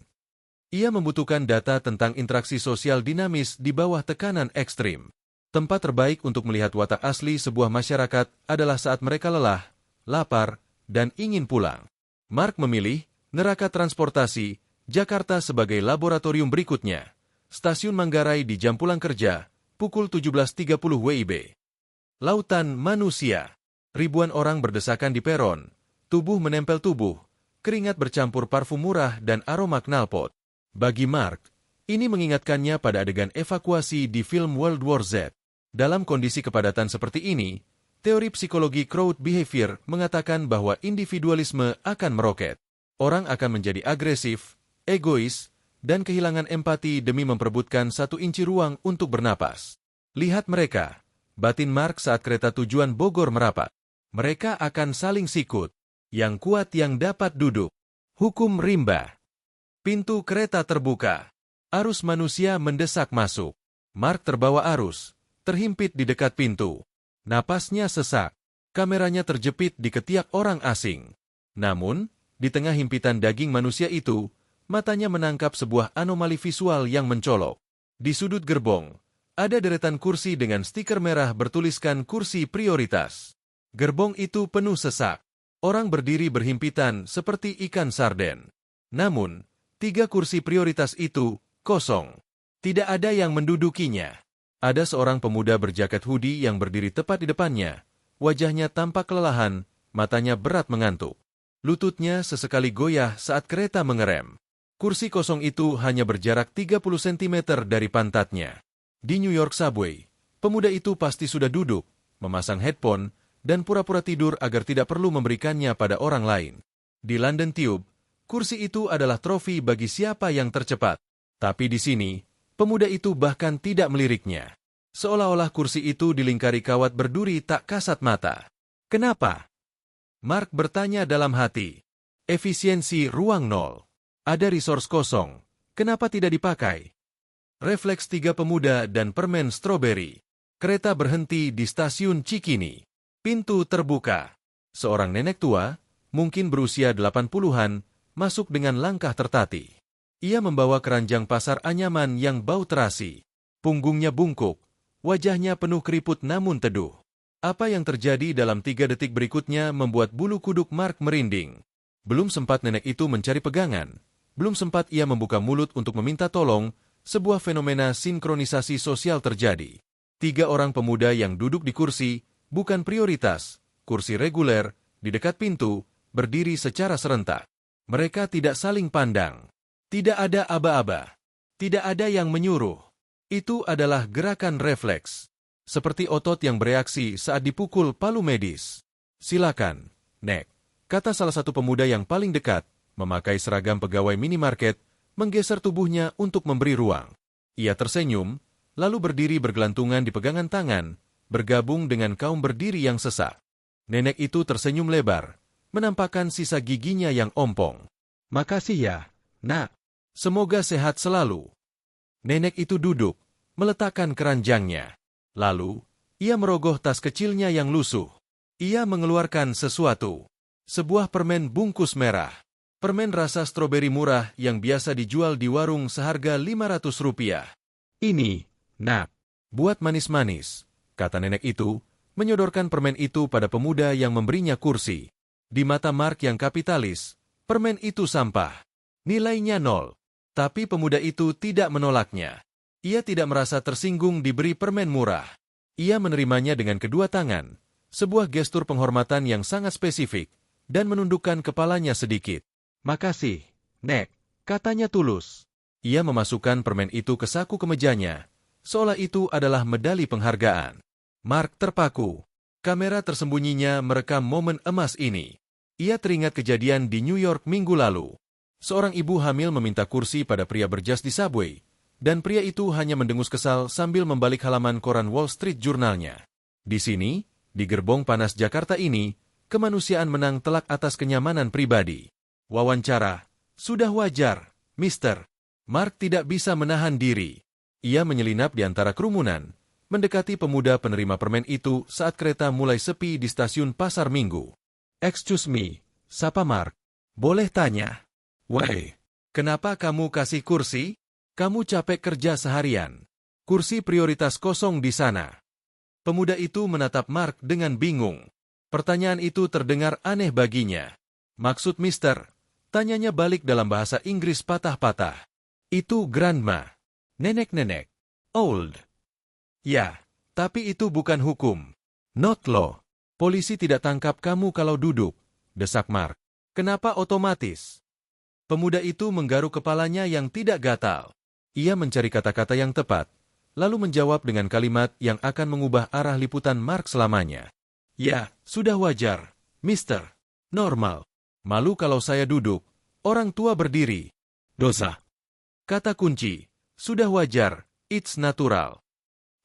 Ia membutuhkan data tentang interaksi sosial dinamis di bawah tekanan ekstrim. Tempat terbaik untuk melihat watak asli sebuah masyarakat adalah saat mereka lelah, lapar, dan ingin pulang. Mark memilih neraka transportasi, Jakarta sebagai laboratorium berikutnya. Stasiun Manggarai di jam pulang kerja, pukul 17.30 WIB. Lautan manusia. Ribuan orang berdesakan di peron. Tubuh menempel tubuh, keringat bercampur parfum murah dan aroma knalpot. Bagi Mark, ini mengingatkannya pada adegan evakuasi di film World War Z. Dalam kondisi kepadatan seperti ini, teori psikologi crowd behavior mengatakan bahwa individualisme akan meroket. Orang akan menjadi agresif, egois, dan kehilangan empati demi memperebutkan 1 inci ruang untuk bernapas. Lihat mereka, batin Mark saat kereta tujuan Bogor merapat. Mereka akan saling sikut. Yang kuat yang dapat duduk. Hukum rimba. Pintu kereta terbuka. Arus manusia mendesak masuk. Mark terbawa arus, terhimpit di dekat pintu. Napasnya sesak. Kameranya terjepit di ketiak orang asing. Namun, di tengah himpitan daging manusia itu, matanya menangkap sebuah anomali visual yang mencolok. Di sudut gerbong, ada deretan kursi dengan stiker merah bertuliskan kursi prioritas. Gerbong itu penuh sesak. Orang berdiri berhimpitan seperti ikan sarden. Namun, 3 kursi prioritas itu kosong. Tidak ada yang mendudukinya. Ada seorang pemuda berjaket hoodie yang berdiri tepat di depannya. Wajahnya tampak kelelahan, matanya berat mengantuk. Lututnya sesekali goyah saat kereta mengerem. Kursi kosong itu hanya berjarak 30 cm dari pantatnya. Di New York Subway, pemuda itu pasti sudah duduk, memasang headphone, dan pura-pura tidur agar tidak perlu memberikannya pada orang lain. Di London Tube, kursi itu adalah trofi bagi siapa yang tercepat. Tapi di sini, pemuda itu bahkan tidak meliriknya. Seolah-olah kursi itu dilingkari kawat berduri tak kasat mata. Kenapa? Mark bertanya dalam hati. Efisiensi ruang nol. Ada resource kosong. Kenapa tidak dipakai? Refleks 3 pemuda dan permen stroberi. Kereta berhenti di stasiun Cikini. Pintu terbuka. Seorang nenek tua, mungkin berusia 80-an, masuk dengan langkah tertatih. Ia membawa keranjang pasar anyaman yang bau terasi. Punggungnya bungkuk, wajahnya penuh keriput namun teduh. Apa yang terjadi dalam 3 detik berikutnya membuat bulu kuduk Mark merinding. Belum sempat nenek itu mencari pegangan. Belum sempat ia membuka mulut untuk meminta tolong, sebuah fenomena sinkronisasi sosial terjadi. 3 orang pemuda yang duduk di kursi, bukan prioritas, kursi reguler, di dekat pintu, berdiri secara serentak. Mereka tidak saling pandang. Tidak ada aba-aba. Tidak ada yang menyuruh. Itu adalah gerakan refleks. Seperti otot yang bereaksi saat dipukul palu medis. Silakan, Nek, kata salah satu pemuda yang paling dekat, memakai seragam pegawai minimarket, menggeser tubuhnya untuk memberi ruang. Ia tersenyum, lalu berdiri bergelantungan di pegangan tangan, bergabung dengan kaum berdiri yang sesak. Nenek itu tersenyum lebar, menampakkan sisa giginya yang ompong. Makasih ya, Nak. Semoga sehat selalu. Nenek itu duduk, meletakkan keranjangnya. Lalu, ia merogoh tas kecilnya yang lusuh. Ia mengeluarkan sesuatu. Sebuah permen bungkus merah. Permen rasa stroberi murah yang biasa dijual di warung seharga Rp500. Ini, Nak, buat manis-manis, kata nenek itu, menyodorkan permen itu pada pemuda yang memberinya kursi. Di mata Mark yang kapitalis, permen itu sampah. Nilainya 0. Tapi pemuda itu tidak menolaknya. Ia tidak merasa tersinggung diberi permen murah. Ia menerimanya dengan kedua tangan, sebuah gestur penghormatan yang sangat spesifik, dan menundukkan kepalanya sedikit. "Makasih, Nek," katanya tulus. Ia memasukkan permen itu ke saku kemejanya, seolah itu adalah medali penghargaan. Mark terpaku. Kamera tersembunyinya merekam momen emas ini. Ia teringat kejadian di New York minggu lalu. Seorang ibu hamil meminta kursi pada pria berjas di subway, dan pria itu hanya mendengus kesal sambil membalik halaman koran Wall Street Journal-nya. Di sini, di gerbong panas Jakarta ini, kemanusiaan menang telak atas kenyamanan pribadi. Wawancara, "Sudah wajar, Mister." Mark tidak bisa menahan diri. Ia menyelinap di antara kerumunan, mendekati pemuda penerima permen itu saat kereta mulai sepi di stasiun Pasar Minggu. "Excuse me," sapa Mark. "Boleh tanya?" "Woi, kenapa kamu kasih kursi? Kamu capek kerja seharian. Kursi prioritas kosong di sana." Pemuda itu menatap Mark dengan bingung. Pertanyaan itu terdengar aneh baginya. "Maksud Mister?" Tanyanya balik dalam bahasa Inggris patah-patah. "Itu grandma. Nenek-nenek. Old." "Ya, tapi itu bukan hukum. Not law. Polisi tidak tangkap kamu kalau duduk," desak Mark. "Kenapa otomatis?" Pemuda itu menggaruk kepalanya yang tidak gatal. Ia mencari kata-kata yang tepat, lalu menjawab dengan kalimat yang akan mengubah arah liputan Mark selamanya. "Ya, sudah wajar, Mister. Normal. Malu kalau saya duduk, orang tua berdiri. Dosa." Kata kunci, "sudah wajar, it's natural."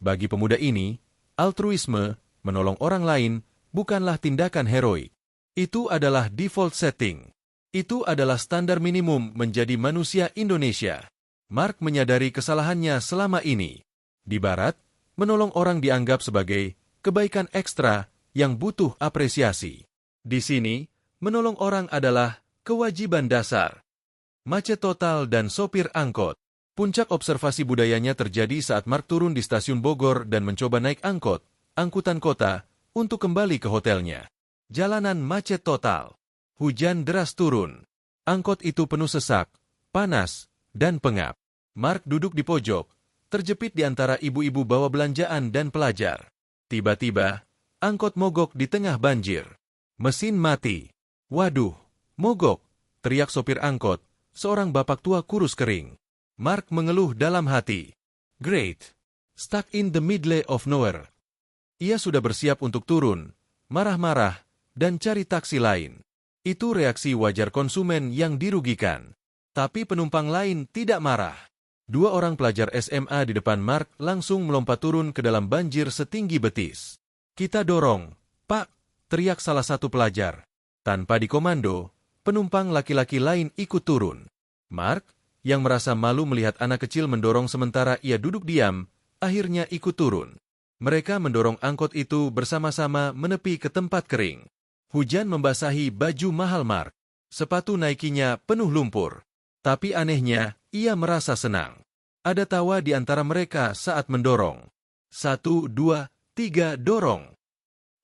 Bagi pemuda ini, altruisme, menolong orang lain, bukanlah tindakan heroik. Itu adalah default setting. Itu adalah standar minimum menjadi manusia Indonesia. Mark menyadari kesalahannya selama ini. Di Barat, menolong orang dianggap sebagai kebaikan ekstra yang butuh apresiasi. Di sini, menolong orang adalah kewajiban dasar. Macet total dan sopir angkot. Puncak observasi budayanya terjadi saat Mark turun di stasiun Bogor dan mencoba naik angkutan kota, untuk kembali ke hotelnya. Jalanan macet total. Hujan deras turun. Angkot itu penuh sesak, panas, dan pengap. Mark duduk di pojok, terjepit di antara ibu-ibu bawa belanjaan dan pelajar. Tiba-tiba, angkot mogok di tengah banjir. Mesin mati. "Waduh, mogok!" teriak sopir angkot, seorang bapak tua kurus kering. Mark mengeluh dalam hati. "Great. Stuck in the middle of nowhere." Ia sudah bersiap untuk turun, marah-marah, dan cari taksi lain. Itu reaksi wajar konsumen yang dirugikan. Tapi penumpang lain tidak marah. 2 orang pelajar SMA di depan Mark langsung melompat turun ke dalam banjir setinggi betis. "Kita dorong, Pak," teriak salah satu pelajar. Tanpa dikomando, penumpang laki-laki lain ikut turun. Mark, yang merasa malu melihat anak kecil mendorong sementara ia duduk diam, akhirnya ikut turun. Mereka mendorong angkot itu bersama-sama menepi ke tempat kering. Hujan membasahi baju mahal Mark. Sepatu Nike-nya penuh lumpur. Tapi anehnya, ia merasa senang. Ada tawa di antara mereka saat mendorong. 1, 2, 3, dorong.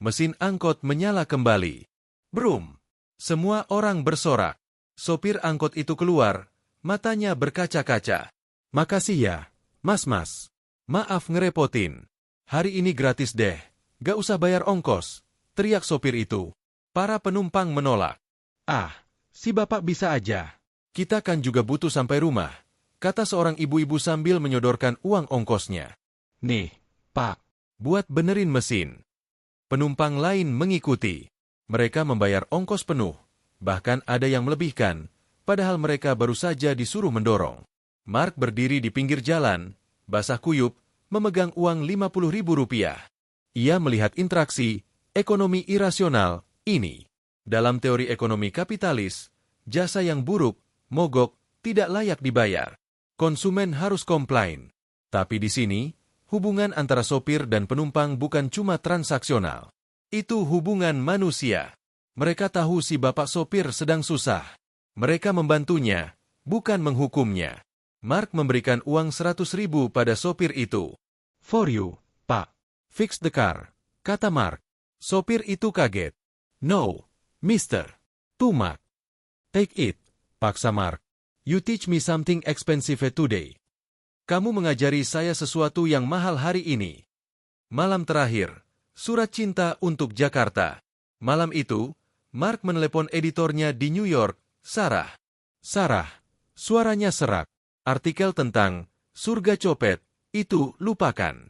Mesin angkot menyala kembali. Brum. Semua orang bersorak. Sopir angkot itu keluar, matanya berkaca-kaca. "Makasih ya, mas-mas. Maaf ngerepotin. Hari ini gratis deh. Gak usah bayar ongkos," teriak sopir itu. Para penumpang menolak. "Ah, si bapak bisa aja. Kita kan juga butuh sampai rumah," kata seorang ibu-ibu sambil menyodorkan uang ongkosnya. "Nih, Pak, buat benerin mesin." Penumpang lain mengikuti. Mereka membayar ongkos penuh, bahkan ada yang melebihkan, padahal mereka baru saja disuruh mendorong. Mark berdiri di pinggir jalan, basah kuyup, memegang uang Rp50.000. Ia melihat interaksi ekonomi irasional ini. Dalam teori ekonomi kapitalis, jasa yang buruk, mogok, tidak layak dibayar. Konsumen harus komplain. Tapi di sini, hubungan antara sopir dan penumpang bukan cuma transaksional. Itu hubungan manusia. Mereka tahu si bapak sopir sedang susah. Mereka membantunya, bukan menghukumnya. Mark memberikan uang 100.000 pada sopir itu. "For you, Pak. Fix the car. kata Mark. Sopir itu kaget. No, Mister. Tumak. Take it, paksa Mark. You teach me something expensive today. Kamu mengajari saya sesuatu yang mahal hari ini. Malam terakhir, surat cinta untuk Jakarta. Malam itu, Mark menelepon editornya di New York, Sarah. Sarah, suaranya serak. Artikel tentang surga copet, itu lupakan.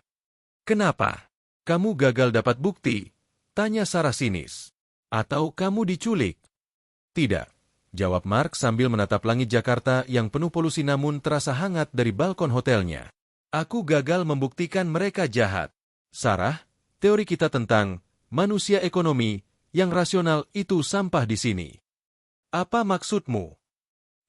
Kenapa? Kamu gagal dapat bukti? Tanya Sarah sinis. Atau kamu diculik? Tidak, jawab Mark sambil menatap langit Jakarta yang penuh polusi namun terasa hangat dari balkon hotelnya. Aku gagal membuktikan mereka jahat. Sarah, teori kita tentang manusia ekonomi yang rasional itu sampah di sini. Apa maksudmu?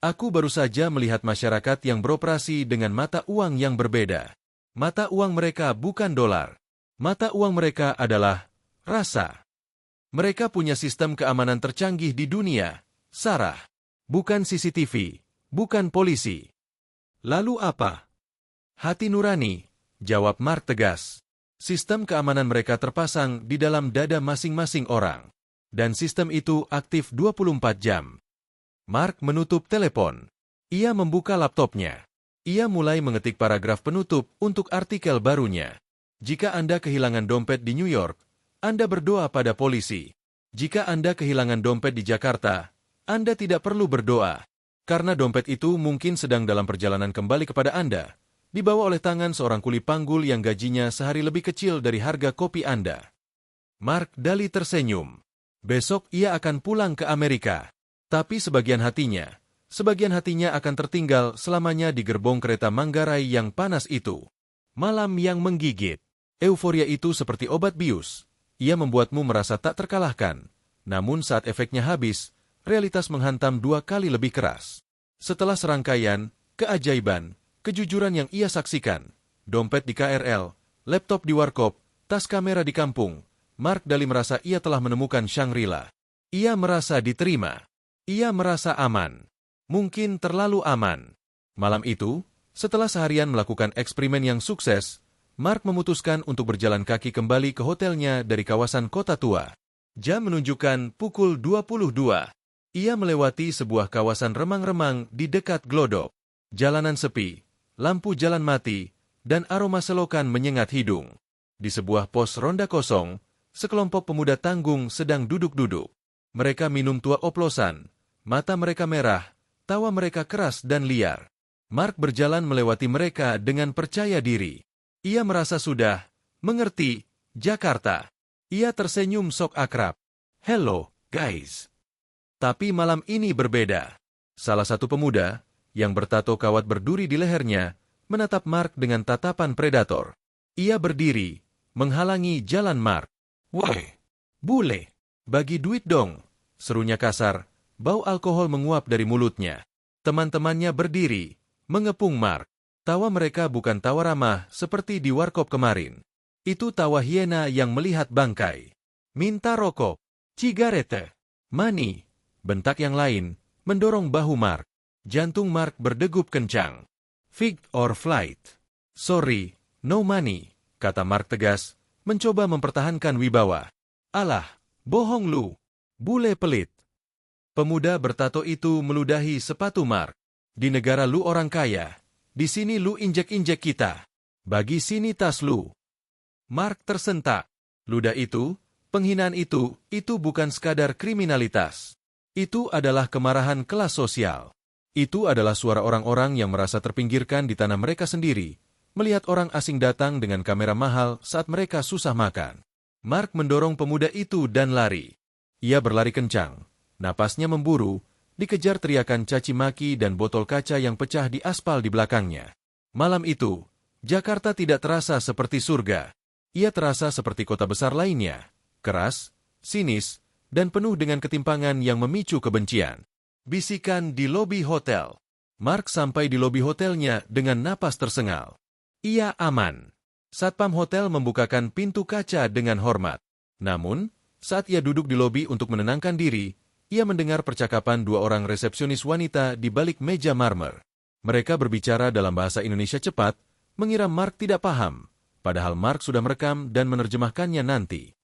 Aku baru saja melihat masyarakat yang beroperasi dengan mata uang yang berbeda. Mata uang mereka bukan dolar. Mata uang mereka adalah rasa. Mereka punya sistem keamanan tercanggih di dunia, Sarah. Bukan CCTV, bukan polisi. Lalu apa? Hati nurani, jawab Mark tegas. Sistem keamanan mereka terpasang di dalam dada masing-masing orang. Dan sistem itu aktif 24 jam. Mark menutup telepon. Ia membuka laptopnya. Ia mulai mengetik paragraf penutup untuk artikel barunya. Jika Anda kehilangan dompet di New York, Anda berdoa pada polisi. Jika Anda kehilangan dompet di Jakarta, Anda tidak perlu berdoa. Karena dompet itu mungkin sedang dalam perjalanan kembali kepada Anda, dibawa oleh tangan seorang kuli panggul yang gajinya sehari lebih kecil dari harga kopi Anda. Mark Daly tersenyum. Besok ia akan pulang ke Amerika. Tapi sebagian hatinya akan tertinggal selamanya di gerbong kereta Manggarai yang panas itu. Malam yang menggigit. Euforia itu seperti obat bius. Ia membuatmu merasa tak terkalahkan. Namun saat efeknya habis, realitas menghantam 2 kali lebih keras. Setelah serangkaian, keajaiban, kejujuran yang ia saksikan, dompet di KRL, laptop di warkop, tas kamera di kampung, Mark Daly merasa ia telah menemukan Shangri-La. Ia merasa diterima. Ia merasa aman. Mungkin terlalu aman. Malam itu, setelah seharian melakukan eksperimen yang sukses, Mark memutuskan untuk berjalan kaki kembali ke hotelnya dari kawasan kota tua. Jam menunjukkan pukul 22. Ia melewati sebuah kawasan remang-remang di dekat Glodok. Jalanan sepi, lampu jalan mati, dan aroma selokan menyengat hidung. Di sebuah pos ronda kosong, sekelompok pemuda tanggung sedang duduk-duduk. Mereka minum tua oplosan, mata mereka merah, tawa mereka keras dan liar. Mark berjalan melewati mereka dengan percaya diri. Ia merasa sudah mengerti Jakarta. Ia tersenyum sok akrab. Hello, guys. Tapi malam ini berbeda. Salah satu pemuda, yang bertato kawat berduri di lehernya, menatap Mark dengan tatapan predator. Ia berdiri, menghalangi jalan Mark. Woi, bule, bagi duit dong, serunya kasar, bau alkohol menguap dari mulutnya. Teman-temannya berdiri, mengepung Mark. Tawa mereka bukan tawa ramah seperti di warkop kemarin. Itu tawa hiena yang melihat bangkai. Minta rokok, cigarette, money, bentak yang lain, mendorong bahu Mark. Jantung Mark berdegup kencang. Fight or flight. Sorry, no money, kata Mark tegas, mencoba mempertahankan wibawa. Alah, bohong lu, bule pelit. Pemuda bertato itu meludahi sepatu Mark. Di negara lu orang kaya, di sini lu injek-injek kita. Bagi sini tas lu. Mark tersentak. Ludah itu, penghinaan itu bukan sekadar kriminalitas. Itu adalah kemarahan kelas sosial. Itu adalah suara orang-orang yang merasa terpinggirkan di tanah mereka sendiri, melihat orang asing datang dengan kamera mahal saat mereka susah makan. Mark mendorong pemuda itu dan lari. Ia berlari kencang, napasnya memburu, dikejar teriakan caci maki dan botol kaca yang pecah di aspal di belakangnya. Malam itu, Jakarta tidak terasa seperti surga. Ia terasa seperti kota besar lainnya, keras, sinis, dan penuh dengan ketimpangan yang memicu kebencian. Bisikan di lobi hotel. Mark sampai di lobi hotelnya dengan napas tersengal. Ia aman. Satpam hotel membukakan pintu kaca dengan hormat. Namun, saat ia duduk di lobi untuk menenangkan diri, ia mendengar percakapan 2 orang resepsionis wanita di balik meja marmer. Mereka berbicara dalam bahasa Indonesia cepat, mengira Mark tidak paham. padahal Mark sudah merekam dan menerjemahkannya nanti.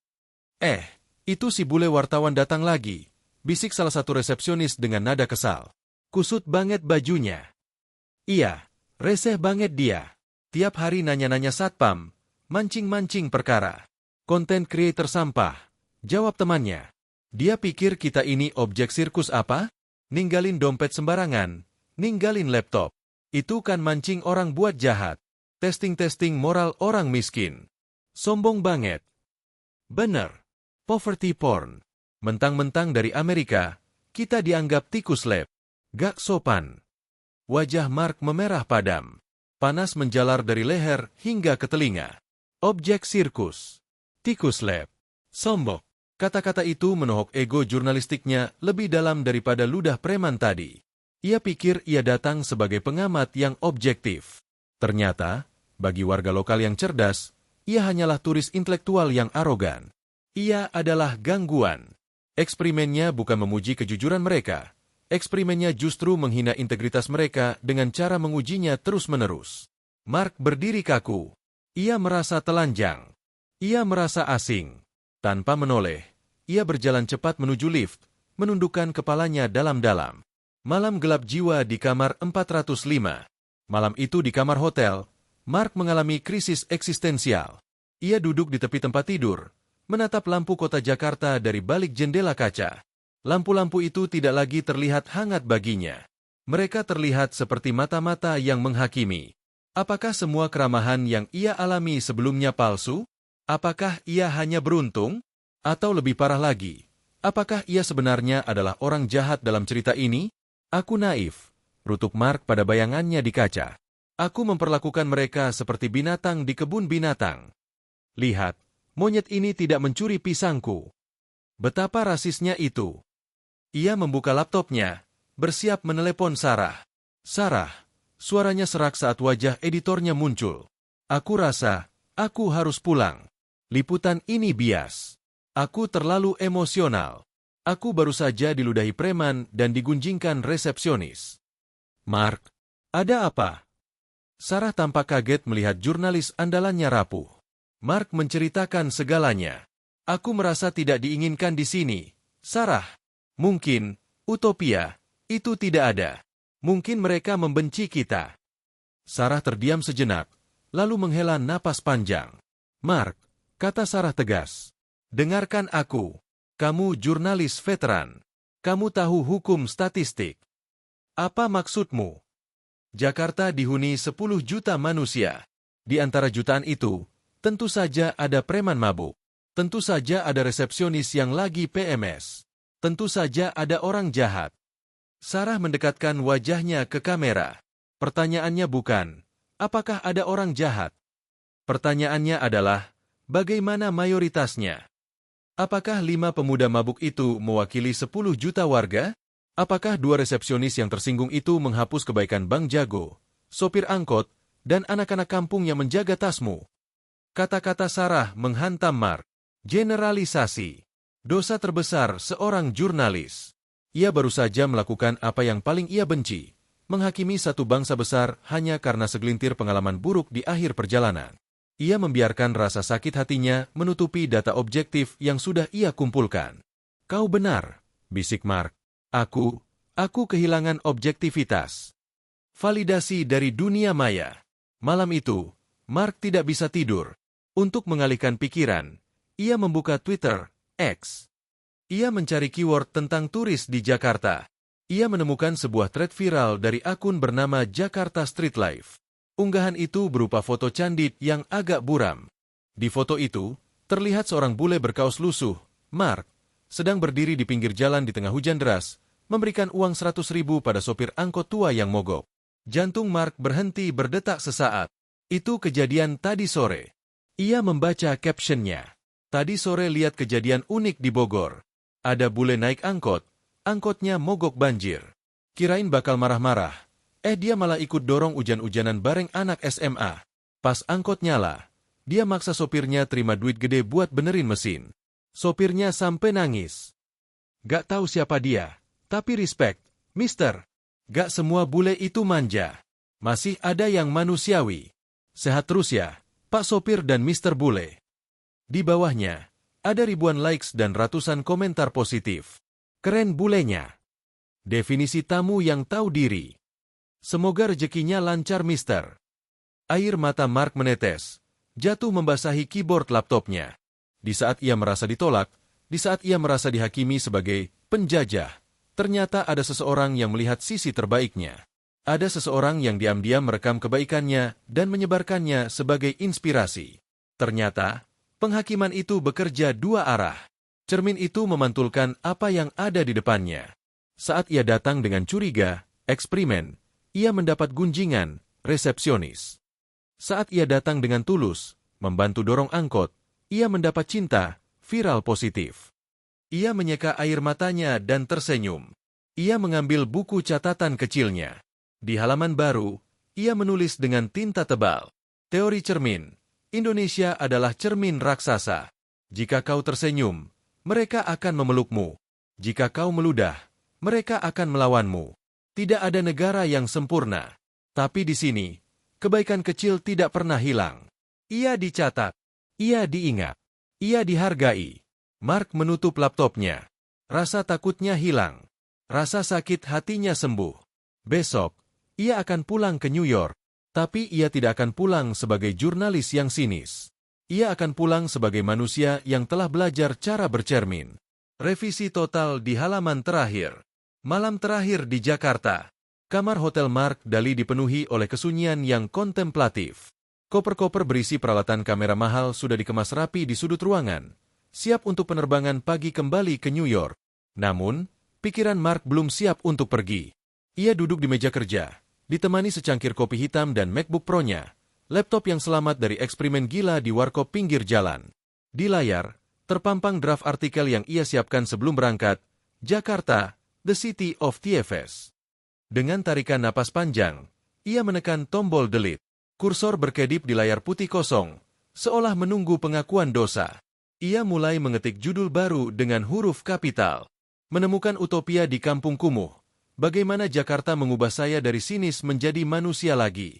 Itu si bule wartawan datang lagi, bisik salah satu resepsionis dengan nada kesal. Kusut banget bajunya. Iya, reseh banget dia. Tiap hari nanya-nanya satpam, mancing-mancing perkara. Konten creator sampah, jawab temannya. Dia pikir kita ini objek sirkus apa? Ninggalin dompet sembarangan, ninggalin laptop. Itu kan mancing orang buat jahat. Testing-testing moral orang miskin. Sombong banget. Bener. Poverty porn. Mentang-mentang dari Amerika, kita dianggap tikus lab. Gak sopan. Wajah Mark memerah padam. Panas menjalar dari leher hingga ke telinga. Objek sirkus. Tikus lab. Sombong. Kata-kata itu menohok ego jurnalistiknya lebih dalam daripada ludah preman tadi. Ia pikir ia datang sebagai pengamat yang objektif. Ternyata, bagi warga lokal yang cerdas, ia hanyalah turis intelektual yang arogan. Ia adalah gangguan. Eksperimennya bukan memuji kejujuran mereka. Eksperimennya justru menghina integritas mereka dengan cara mengujinya terus-menerus. Mark berdiri kaku. Ia merasa telanjang. Ia merasa asing. Tanpa menoleh, ia berjalan cepat menuju lift, menundukkan kepalanya dalam-dalam. Malam gelap jiwa di kamar 405. Malam itu di kamar hotel, Mark mengalami krisis eksistensial. Ia duduk di tepi tempat tidur, menatap lampu kota Jakarta dari balik jendela kaca. Lampu-lampu itu tidak lagi terlihat hangat baginya. Mereka terlihat seperti mata-mata yang menghakimi. Apakah semua keramahan yang ia alami sebelumnya palsu? Apakah ia hanya beruntung? Atau lebih parah lagi, apakah ia sebenarnya adalah orang jahat dalam cerita ini? Aku naif, rutuk Mark pada bayangannya di kaca. Aku memperlakukan mereka seperti binatang di kebun binatang. Lihat, monyet ini tidak mencuri pisangku. Betapa rasisnya itu. Ia membuka laptopnya, bersiap menelepon Sarah. Sarah, suaranya serak saat wajah editornya muncul. Aku rasa, aku harus pulang. Liputan ini bias. Aku terlalu emosional. Aku baru saja diludahi preman dan digunjingkan resepsionis. Mark, ada apa? Sarah tampak kaget melihat jurnalis andalannya rapuh. Mark menceritakan segalanya. Aku merasa tidak diinginkan di sini. Sarah, mungkin, utopia, itu tidak ada. Mungkin mereka membenci kita. Sarah terdiam sejenak, lalu menghela napas panjang. Mark, kata Sarah tegas. Dengarkan aku. Kamu jurnalis veteran. Kamu tahu hukum statistik. Apa maksudmu? Jakarta dihuni 10 juta manusia. Di antara jutaan itu, tentu saja ada preman mabuk. Tentu saja ada resepsionis yang lagi PMS. Tentu saja ada orang jahat. Sarah mendekatkan wajahnya ke kamera. Pertanyaannya bukan, apakah ada orang jahat? Pertanyaannya adalah, bagaimana mayoritasnya? Apakah 5 pemuda mabuk itu mewakili 10 juta warga? Apakah 2 resepsionis yang tersinggung itu menghapus kebaikan Bang Jago, sopir angkot, dan anak-anak kampung yang menjaga tasmu? Kata-kata Sarah menghantam Mark. Generalisasi. Dosa terbesar seorang jurnalis. Ia baru saja melakukan apa yang paling ia benci, menghakimi satu bangsa besar hanya karena segelintir pengalaman buruk di akhir perjalanan. Ia membiarkan rasa sakit hatinya menutupi data objektif yang sudah ia kumpulkan. Kau benar, bisik Mark. Aku kehilangan objektivitas. Validasi dari dunia maya. Malam itu, Mark tidak bisa tidur. Untuk mengalihkan pikiran, ia membuka Twitter, X. Ia mencari keyword tentang turis di Jakarta. Ia menemukan sebuah thread viral dari akun bernama Jakarta Street Life. Unggahan itu berupa foto candid yang agak buram. Di foto itu, terlihat seorang bule berkaos lusuh, Mark, sedang berdiri di pinggir jalan di tengah hujan deras, memberikan uang 100.000 pada sopir angkot tua yang mogok. Jantung Mark berhenti berdetak sesaat. Itu kejadian tadi sore. Ia membaca captionnya. Tadi sore lihat kejadian unik di Bogor. Ada bule naik angkot, angkotnya mogok banjir. Kirain bakal marah-marah. Dia malah ikut dorong hujan-hujanan bareng anak SMA. Pas angkot nyala, dia maksa sopirnya terima duit gede buat benerin mesin. Sopirnya sampai nangis. Gak tahu siapa dia, tapi respect, mister. Gak semua bule itu manja. Masih ada yang manusiawi. Sehat terus ya, Pak Sopir dan Mr. Bule. Di bawahnya, ada ribuan likes dan ratusan komentar positif. Keren bulenya. Definisi tamu yang tahu diri. Semoga rezekinya lancar, Mister. Air mata Mark menetes, jatuh membasahi keyboard laptopnya. Di saat ia merasa ditolak, di saat ia merasa dihakimi sebagai penjajah, ternyata ada seseorang yang melihat sisi terbaiknya. Ada seseorang yang diam-diam merekam kebaikannya dan menyebarkannya sebagai inspirasi. Ternyata, penghakiman itu bekerja dua arah. Cermin itu memantulkan apa yang ada di depannya. Saat ia datang dengan curiga, eksperimen, ia mendapat gunjingan, resepsionis. Saat ia datang dengan tulus, membantu dorong angkot, ia mendapat cinta, viral positif. Ia menyeka air matanya dan tersenyum. Ia mengambil buku catatan kecilnya. Di halaman baru, ia menulis dengan tinta tebal. Teori cermin. Indonesia adalah cermin raksasa. Jika kau tersenyum, mereka akan memelukmu. Jika kau meludah, mereka akan melawanmu. Tidak ada negara yang sempurna. Tapi di sini, kebaikan kecil tidak pernah hilang. Ia dicatat. Ia diingat. Ia dihargai. Mark menutup laptopnya. Rasa takutnya hilang. Rasa sakit hatinya sembuh. Besok, ia akan pulang ke New York. Tapi ia tidak akan pulang sebagai jurnalis yang sinis. Ia akan pulang sebagai manusia yang telah belajar cara bercermin. Revisi total di halaman terakhir. Malam terakhir di Jakarta. Kamar hotel Mark Dali dipenuhi oleh kesunyian yang kontemplatif. Koper-koper berisi peralatan kamera mahal sudah dikemas rapi di sudut ruangan, siap untuk penerbangan pagi kembali ke New York. Namun, pikiran Mark belum siap untuk pergi. Ia duduk di meja kerja, ditemani secangkir kopi hitam dan MacBook Pro-nya, laptop yang selamat dari eksperimen gila di warkop pinggir jalan. Di layar, terpampang draft artikel yang ia siapkan sebelum berangkat, Jakarta, The City of TFS. Dengan tarikan napas panjang, ia menekan tombol delete. Kursor berkedip di layar putih kosong, seolah menunggu pengakuan dosa. Ia mulai mengetik judul baru dengan huruf kapital. Menemukan utopia di kampung kumuh. Bagaimana Jakarta mengubah saya dari sinis menjadi manusia lagi.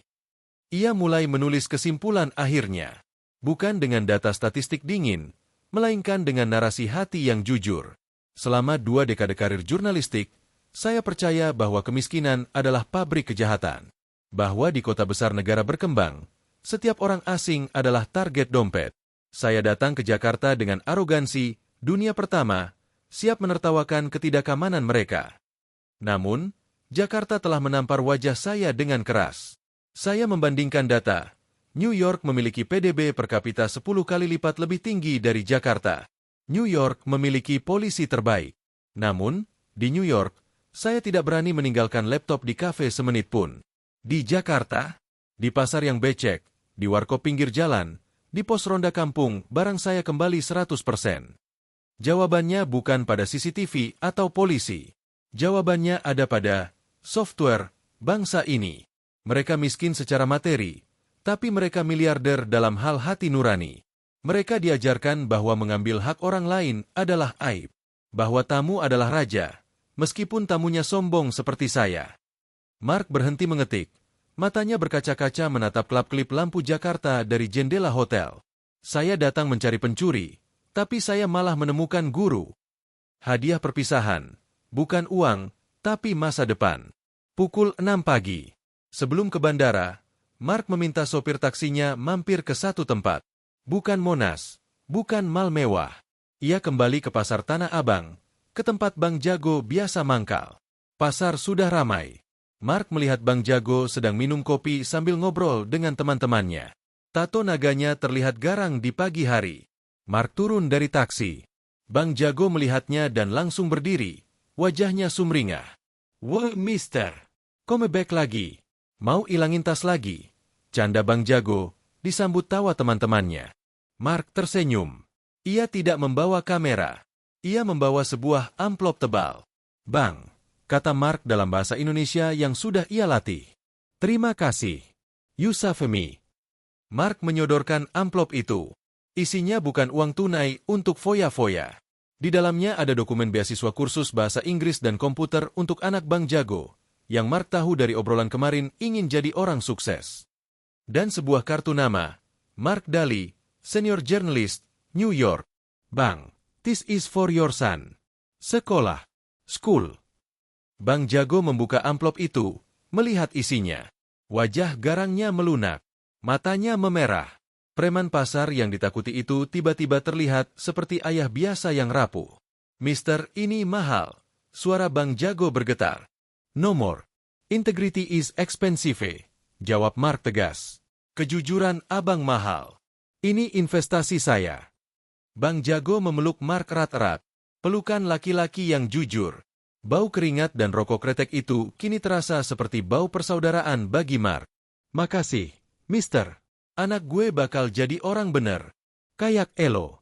Ia mulai menulis kesimpulan akhirnya. Bukan dengan data statistik dingin, melainkan dengan narasi hati yang jujur. Selama 2 dekade karir jurnalistik, saya percaya bahwa kemiskinan adalah pabrik kejahatan. Bahwa di kota besar negara berkembang, setiap orang asing adalah target dompet. Saya datang ke Jakarta dengan arogansi, dunia pertama, siap menertawakan ketidakamanan mereka. Namun, Jakarta telah menampar wajah saya dengan keras. Saya membandingkan data. New York memiliki PDB per kapita 10 kali lipat lebih tinggi dari Jakarta. New York memiliki polisi terbaik. Namun, di New York, saya tidak berani meninggalkan laptop di kafe semenit pun. Di Jakarta, di pasar yang becek, di warkop pinggir jalan, di pos ronda kampung, barang saya kembali 100%. Jawabannya bukan pada CCTV atau polisi. Jawabannya ada pada software bangsa ini. Mereka miskin secara materi, tapi mereka miliarder dalam hal hati nurani. Mereka diajarkan bahwa mengambil hak orang lain adalah aib. Bahwa tamu adalah raja, meskipun tamunya sombong seperti saya. Mark berhenti mengetik. Matanya berkaca-kaca menatap kelap-kelip lampu Jakarta dari jendela hotel. Saya datang mencari pencuri, tapi saya malah menemukan guru. Hadiah perpisahan, bukan uang, tapi masa depan. Pukul 6 pagi. Sebelum ke bandara, Mark meminta sopir taksinya mampir ke satu tempat. Bukan Monas, bukan mal mewah. Ia kembali ke pasar Tanah Abang, ke tempat Bang Jago biasa mangkal. Pasar sudah ramai. Mark melihat Bang Jago sedang minum kopi sambil ngobrol dengan teman-temannya. Tato naganya terlihat garang di pagi hari. Mark turun dari taksi. Bang Jago melihatnya dan langsung berdiri. Wajahnya sumringah. "Wah, mister, come back lagi. Mau ilangin tas lagi?" Canda Bang Jago, disambut tawa teman-temannya. Mark tersenyum. Ia tidak membawa kamera. Ia membawa sebuah amplop tebal. "Bang," kata Mark dalam bahasa Indonesia yang sudah ia latih. "Terima kasih. You save me." Mark menyodorkan amplop itu. Isinya bukan uang tunai untuk foya-foya. Di dalamnya ada dokumen beasiswa kursus bahasa Inggris dan komputer untuk anak Bang Jago, yang Mark tahu dari obrolan kemarin ingin jadi orang sukses. Dan sebuah kartu nama, Mark Daly, Senior Journalist, New York. Bang, this is for your son. Sekolah. School. Bang Jago membuka amplop itu, melihat isinya. Wajah garangnya melunak. Matanya memerah. Preman pasar yang ditakuti itu tiba-tiba terlihat seperti ayah biasa yang rapuh. Mister, ini mahal. Suara Bang Jago bergetar. No more. Integrity is expensive. Jawab Mark tegas. Kejujuran abang mahal. Ini investasi saya. Bang Jago memeluk Mark erat-erat. Pelukan laki-laki yang jujur. Bau keringat dan rokok kretek itu kini terasa seperti bau persaudaraan bagi Mark. Makasih, Mister. Anak gue bakal jadi orang bener. Kayak Elo.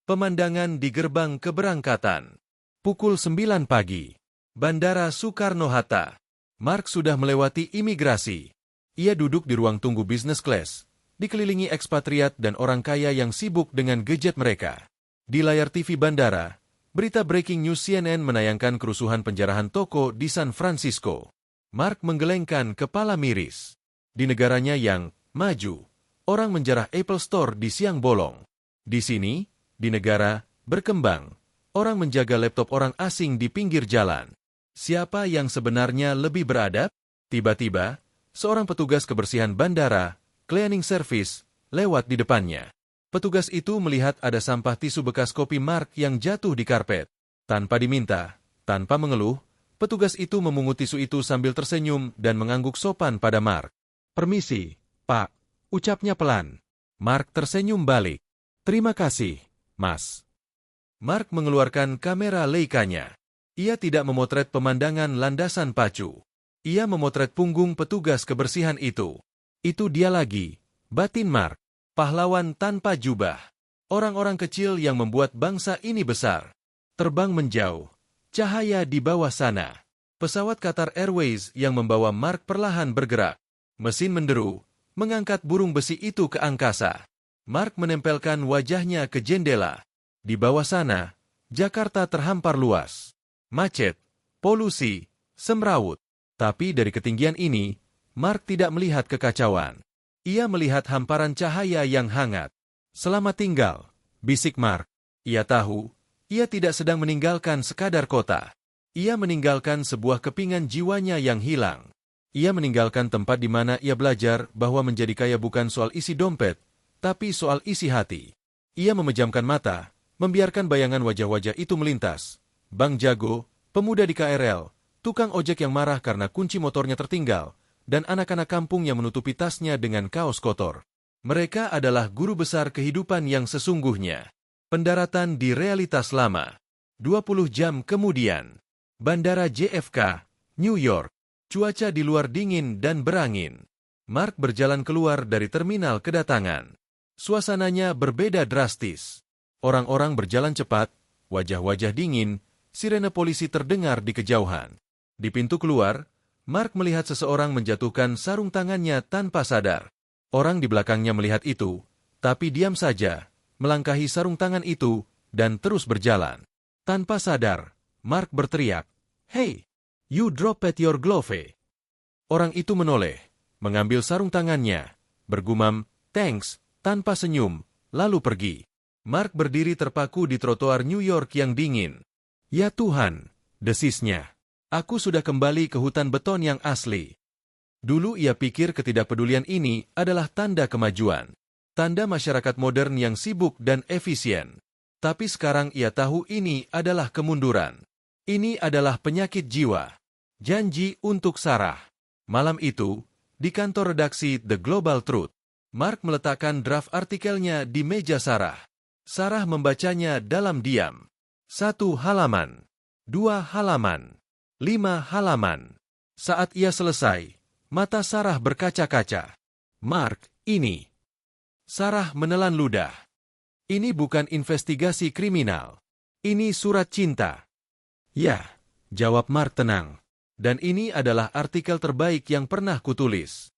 Pemandangan di gerbang keberangkatan. Pukul 9 pagi. Bandara Soekarno-Hatta. Mark sudah melewati imigrasi. Ia duduk di ruang tunggu business class, dikelilingi ekspatriat dan orang kaya yang sibuk dengan gadget mereka. Di layar TV bandara, berita breaking news CNN menayangkan kerusuhan penjarahan toko di San Francisco. Mark menggelengkan kepala miris. Di negaranya yang maju, orang menjarah Apple Store di siang bolong. Di sini, di negara berkembang, orang menjaga laptop orang asing di pinggir jalan. Siapa yang sebenarnya lebih beradab? Tiba-tiba, seorang petugas kebersihan bandara, cleaning service, lewat di depannya. Petugas itu melihat ada sampah tisu bekas kopi Mark yang jatuh di karpet. Tanpa diminta, tanpa mengeluh, petugas itu memungut tisu itu sambil tersenyum dan mengangguk sopan pada Mark. Permisi, Pak. Ucapnya pelan. Mark tersenyum balik. Terima kasih, Mas. Mark mengeluarkan kamera Leica-nya. Ia tidak memotret pemandangan landasan pacu. Ia memotret punggung petugas kebersihan itu. Itu dia lagi, batin Mark. Pahlawan tanpa jubah. Orang-orang kecil yang membuat bangsa ini besar. Terbang menjauh. Cahaya di bawah sana. Pesawat Qatar Airways yang membawa Mark perlahan bergerak. Mesin menderu, mengangkat burung besi itu ke angkasa. Mark menempelkan wajahnya ke jendela. Di bawah sana, Jakarta terhampar luas. Macet, polusi, semrawut. Tapi dari ketinggian ini, Mark tidak melihat kekacauan. Ia melihat hamparan cahaya yang hangat. Selamat tinggal, bisik Mark. Ia tahu, ia tidak sedang meninggalkan sekadar kota. Ia meninggalkan sebuah kepingan jiwanya yang hilang. Ia meninggalkan tempat di mana ia belajar bahwa menjadi kaya bukan soal isi dompet, tapi soal isi hati. Ia memejamkan mata, membiarkan bayangan wajah-wajah itu melintas. Bang Jago, pemuda di KRL, tukang ojek yang marah karena kunci motornya tertinggal, dan anak-anak kampung yang menutupi tasnya dengan kaos kotor. Mereka adalah guru besar kehidupan yang sesungguhnya. Pendaratan di realitas lama. 20 jam kemudian. Bandara JFK, New York. Cuaca di luar dingin dan berangin. Mark berjalan keluar dari terminal kedatangan. Suasananya berbeda drastis. Orang-orang berjalan cepat, wajah-wajah dingin, sirene polisi terdengar di kejauhan. Di pintu keluar, Mark melihat seseorang menjatuhkan sarung tangannya tanpa sadar. Orang di belakangnya melihat itu, tapi diam saja, melangkahi sarung tangan itu, dan terus berjalan. Tanpa sadar, Mark berteriak, "Hey! You dropped your glove." Orang itu menoleh, mengambil sarung tangannya, bergumam, "Thanks," tanpa senyum, lalu pergi. Mark berdiri terpaku di trotoar New York yang dingin. "Ya Tuhan," desisnya. "Aku sudah kembali ke hutan beton yang asli." Dulu ia pikir ketidakpedulian ini adalah tanda kemajuan. Tanda masyarakat modern yang sibuk dan efisien. Tapi sekarang ia tahu ini adalah kemunduran. Ini adalah penyakit jiwa. Janji untuk Sarah. Malam itu, di kantor redaksi The Global Truth, Mark meletakkan draft artikelnya di meja Sarah. Sarah membacanya dalam diam. 1 halaman, 2 halaman, 5 halaman. Saat ia selesai, mata Sarah berkaca-kaca. "Mark, ini." Sarah menelan ludah. "Ini bukan investigasi kriminal. Ini surat cinta." "Ya," jawab Mark tenang. "Dan ini adalah artikel terbaik yang pernah kutulis."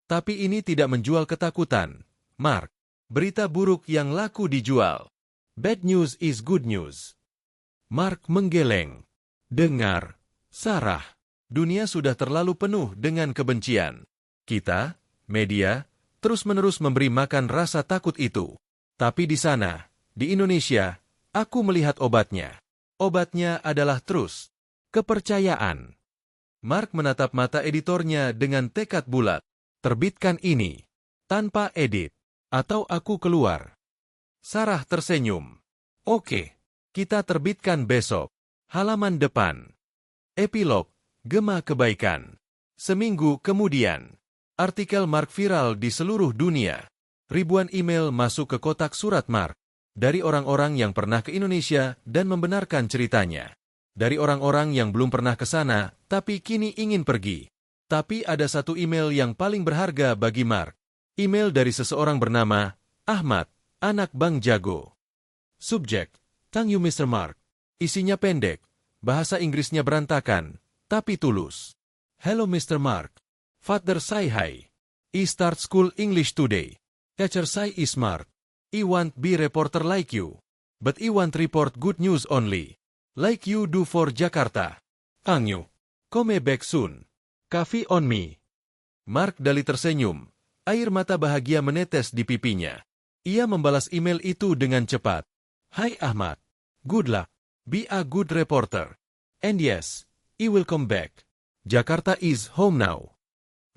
Tapi ini tidak menjual ketakutan, Mark. Berita buruk yang laku dijual. Bad news is good news. Mark menggeleng. "Dengar, Sarah. Dunia sudah terlalu penuh dengan kebencian. Kita, media, terus-menerus memberi makan rasa takut itu. Tapi di sana, di Indonesia, aku melihat obatnya. Obatnya adalah trust, kepercayaan. Mark menatap mata editornya dengan tekad bulat. Terbitkan ini, tanpa edit, atau aku keluar. Sarah tersenyum. Oke, kita terbitkan besok. Halaman depan. Epilog, Gema Kebaikan. Seminggu kemudian, artikel Mark viral di seluruh dunia. Ribuan email masuk ke kotak surat Mark. Dari orang-orang yang pernah ke Indonesia dan membenarkan ceritanya. Dari orang-orang yang belum pernah ke sana, tapi kini ingin pergi. Tapi ada satu email yang paling berharga bagi Mark. Email dari seseorang bernama Ahmad, anak Bang Jago. Subjek, Thank you Mr. Mark. Isinya pendek, bahasa Inggrisnya berantakan, tapi tulus. Hello Mr. Mark. Father say hi. I start school English today. Teacher say is smart. I want be reporter like you. But I want report good news only. Like you do for Jakarta. Angyu. Come back soon. Coffee on me. Mark Dali tersenyum. Air mata bahagia menetes di pipinya. Ia membalas email itu dengan cepat. Hai Ahmad. Good luck. Be a good reporter. And yes, I will come back. Jakarta is home now.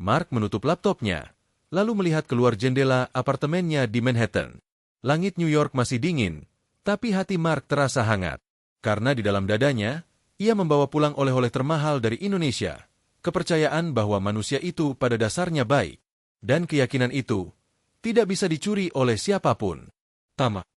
Mark menutup laptopnya, lalu melihat keluar jendela apartemennya di Manhattan. Langit New York masih dingin, tapi hati Mark terasa hangat. Karena di dalam dadanya, ia membawa pulang oleh-oleh termahal dari Indonesia. Kepercayaan bahwa manusia itu pada dasarnya baik. Dan keyakinan itu tidak bisa dicuri oleh siapapun. Tamat.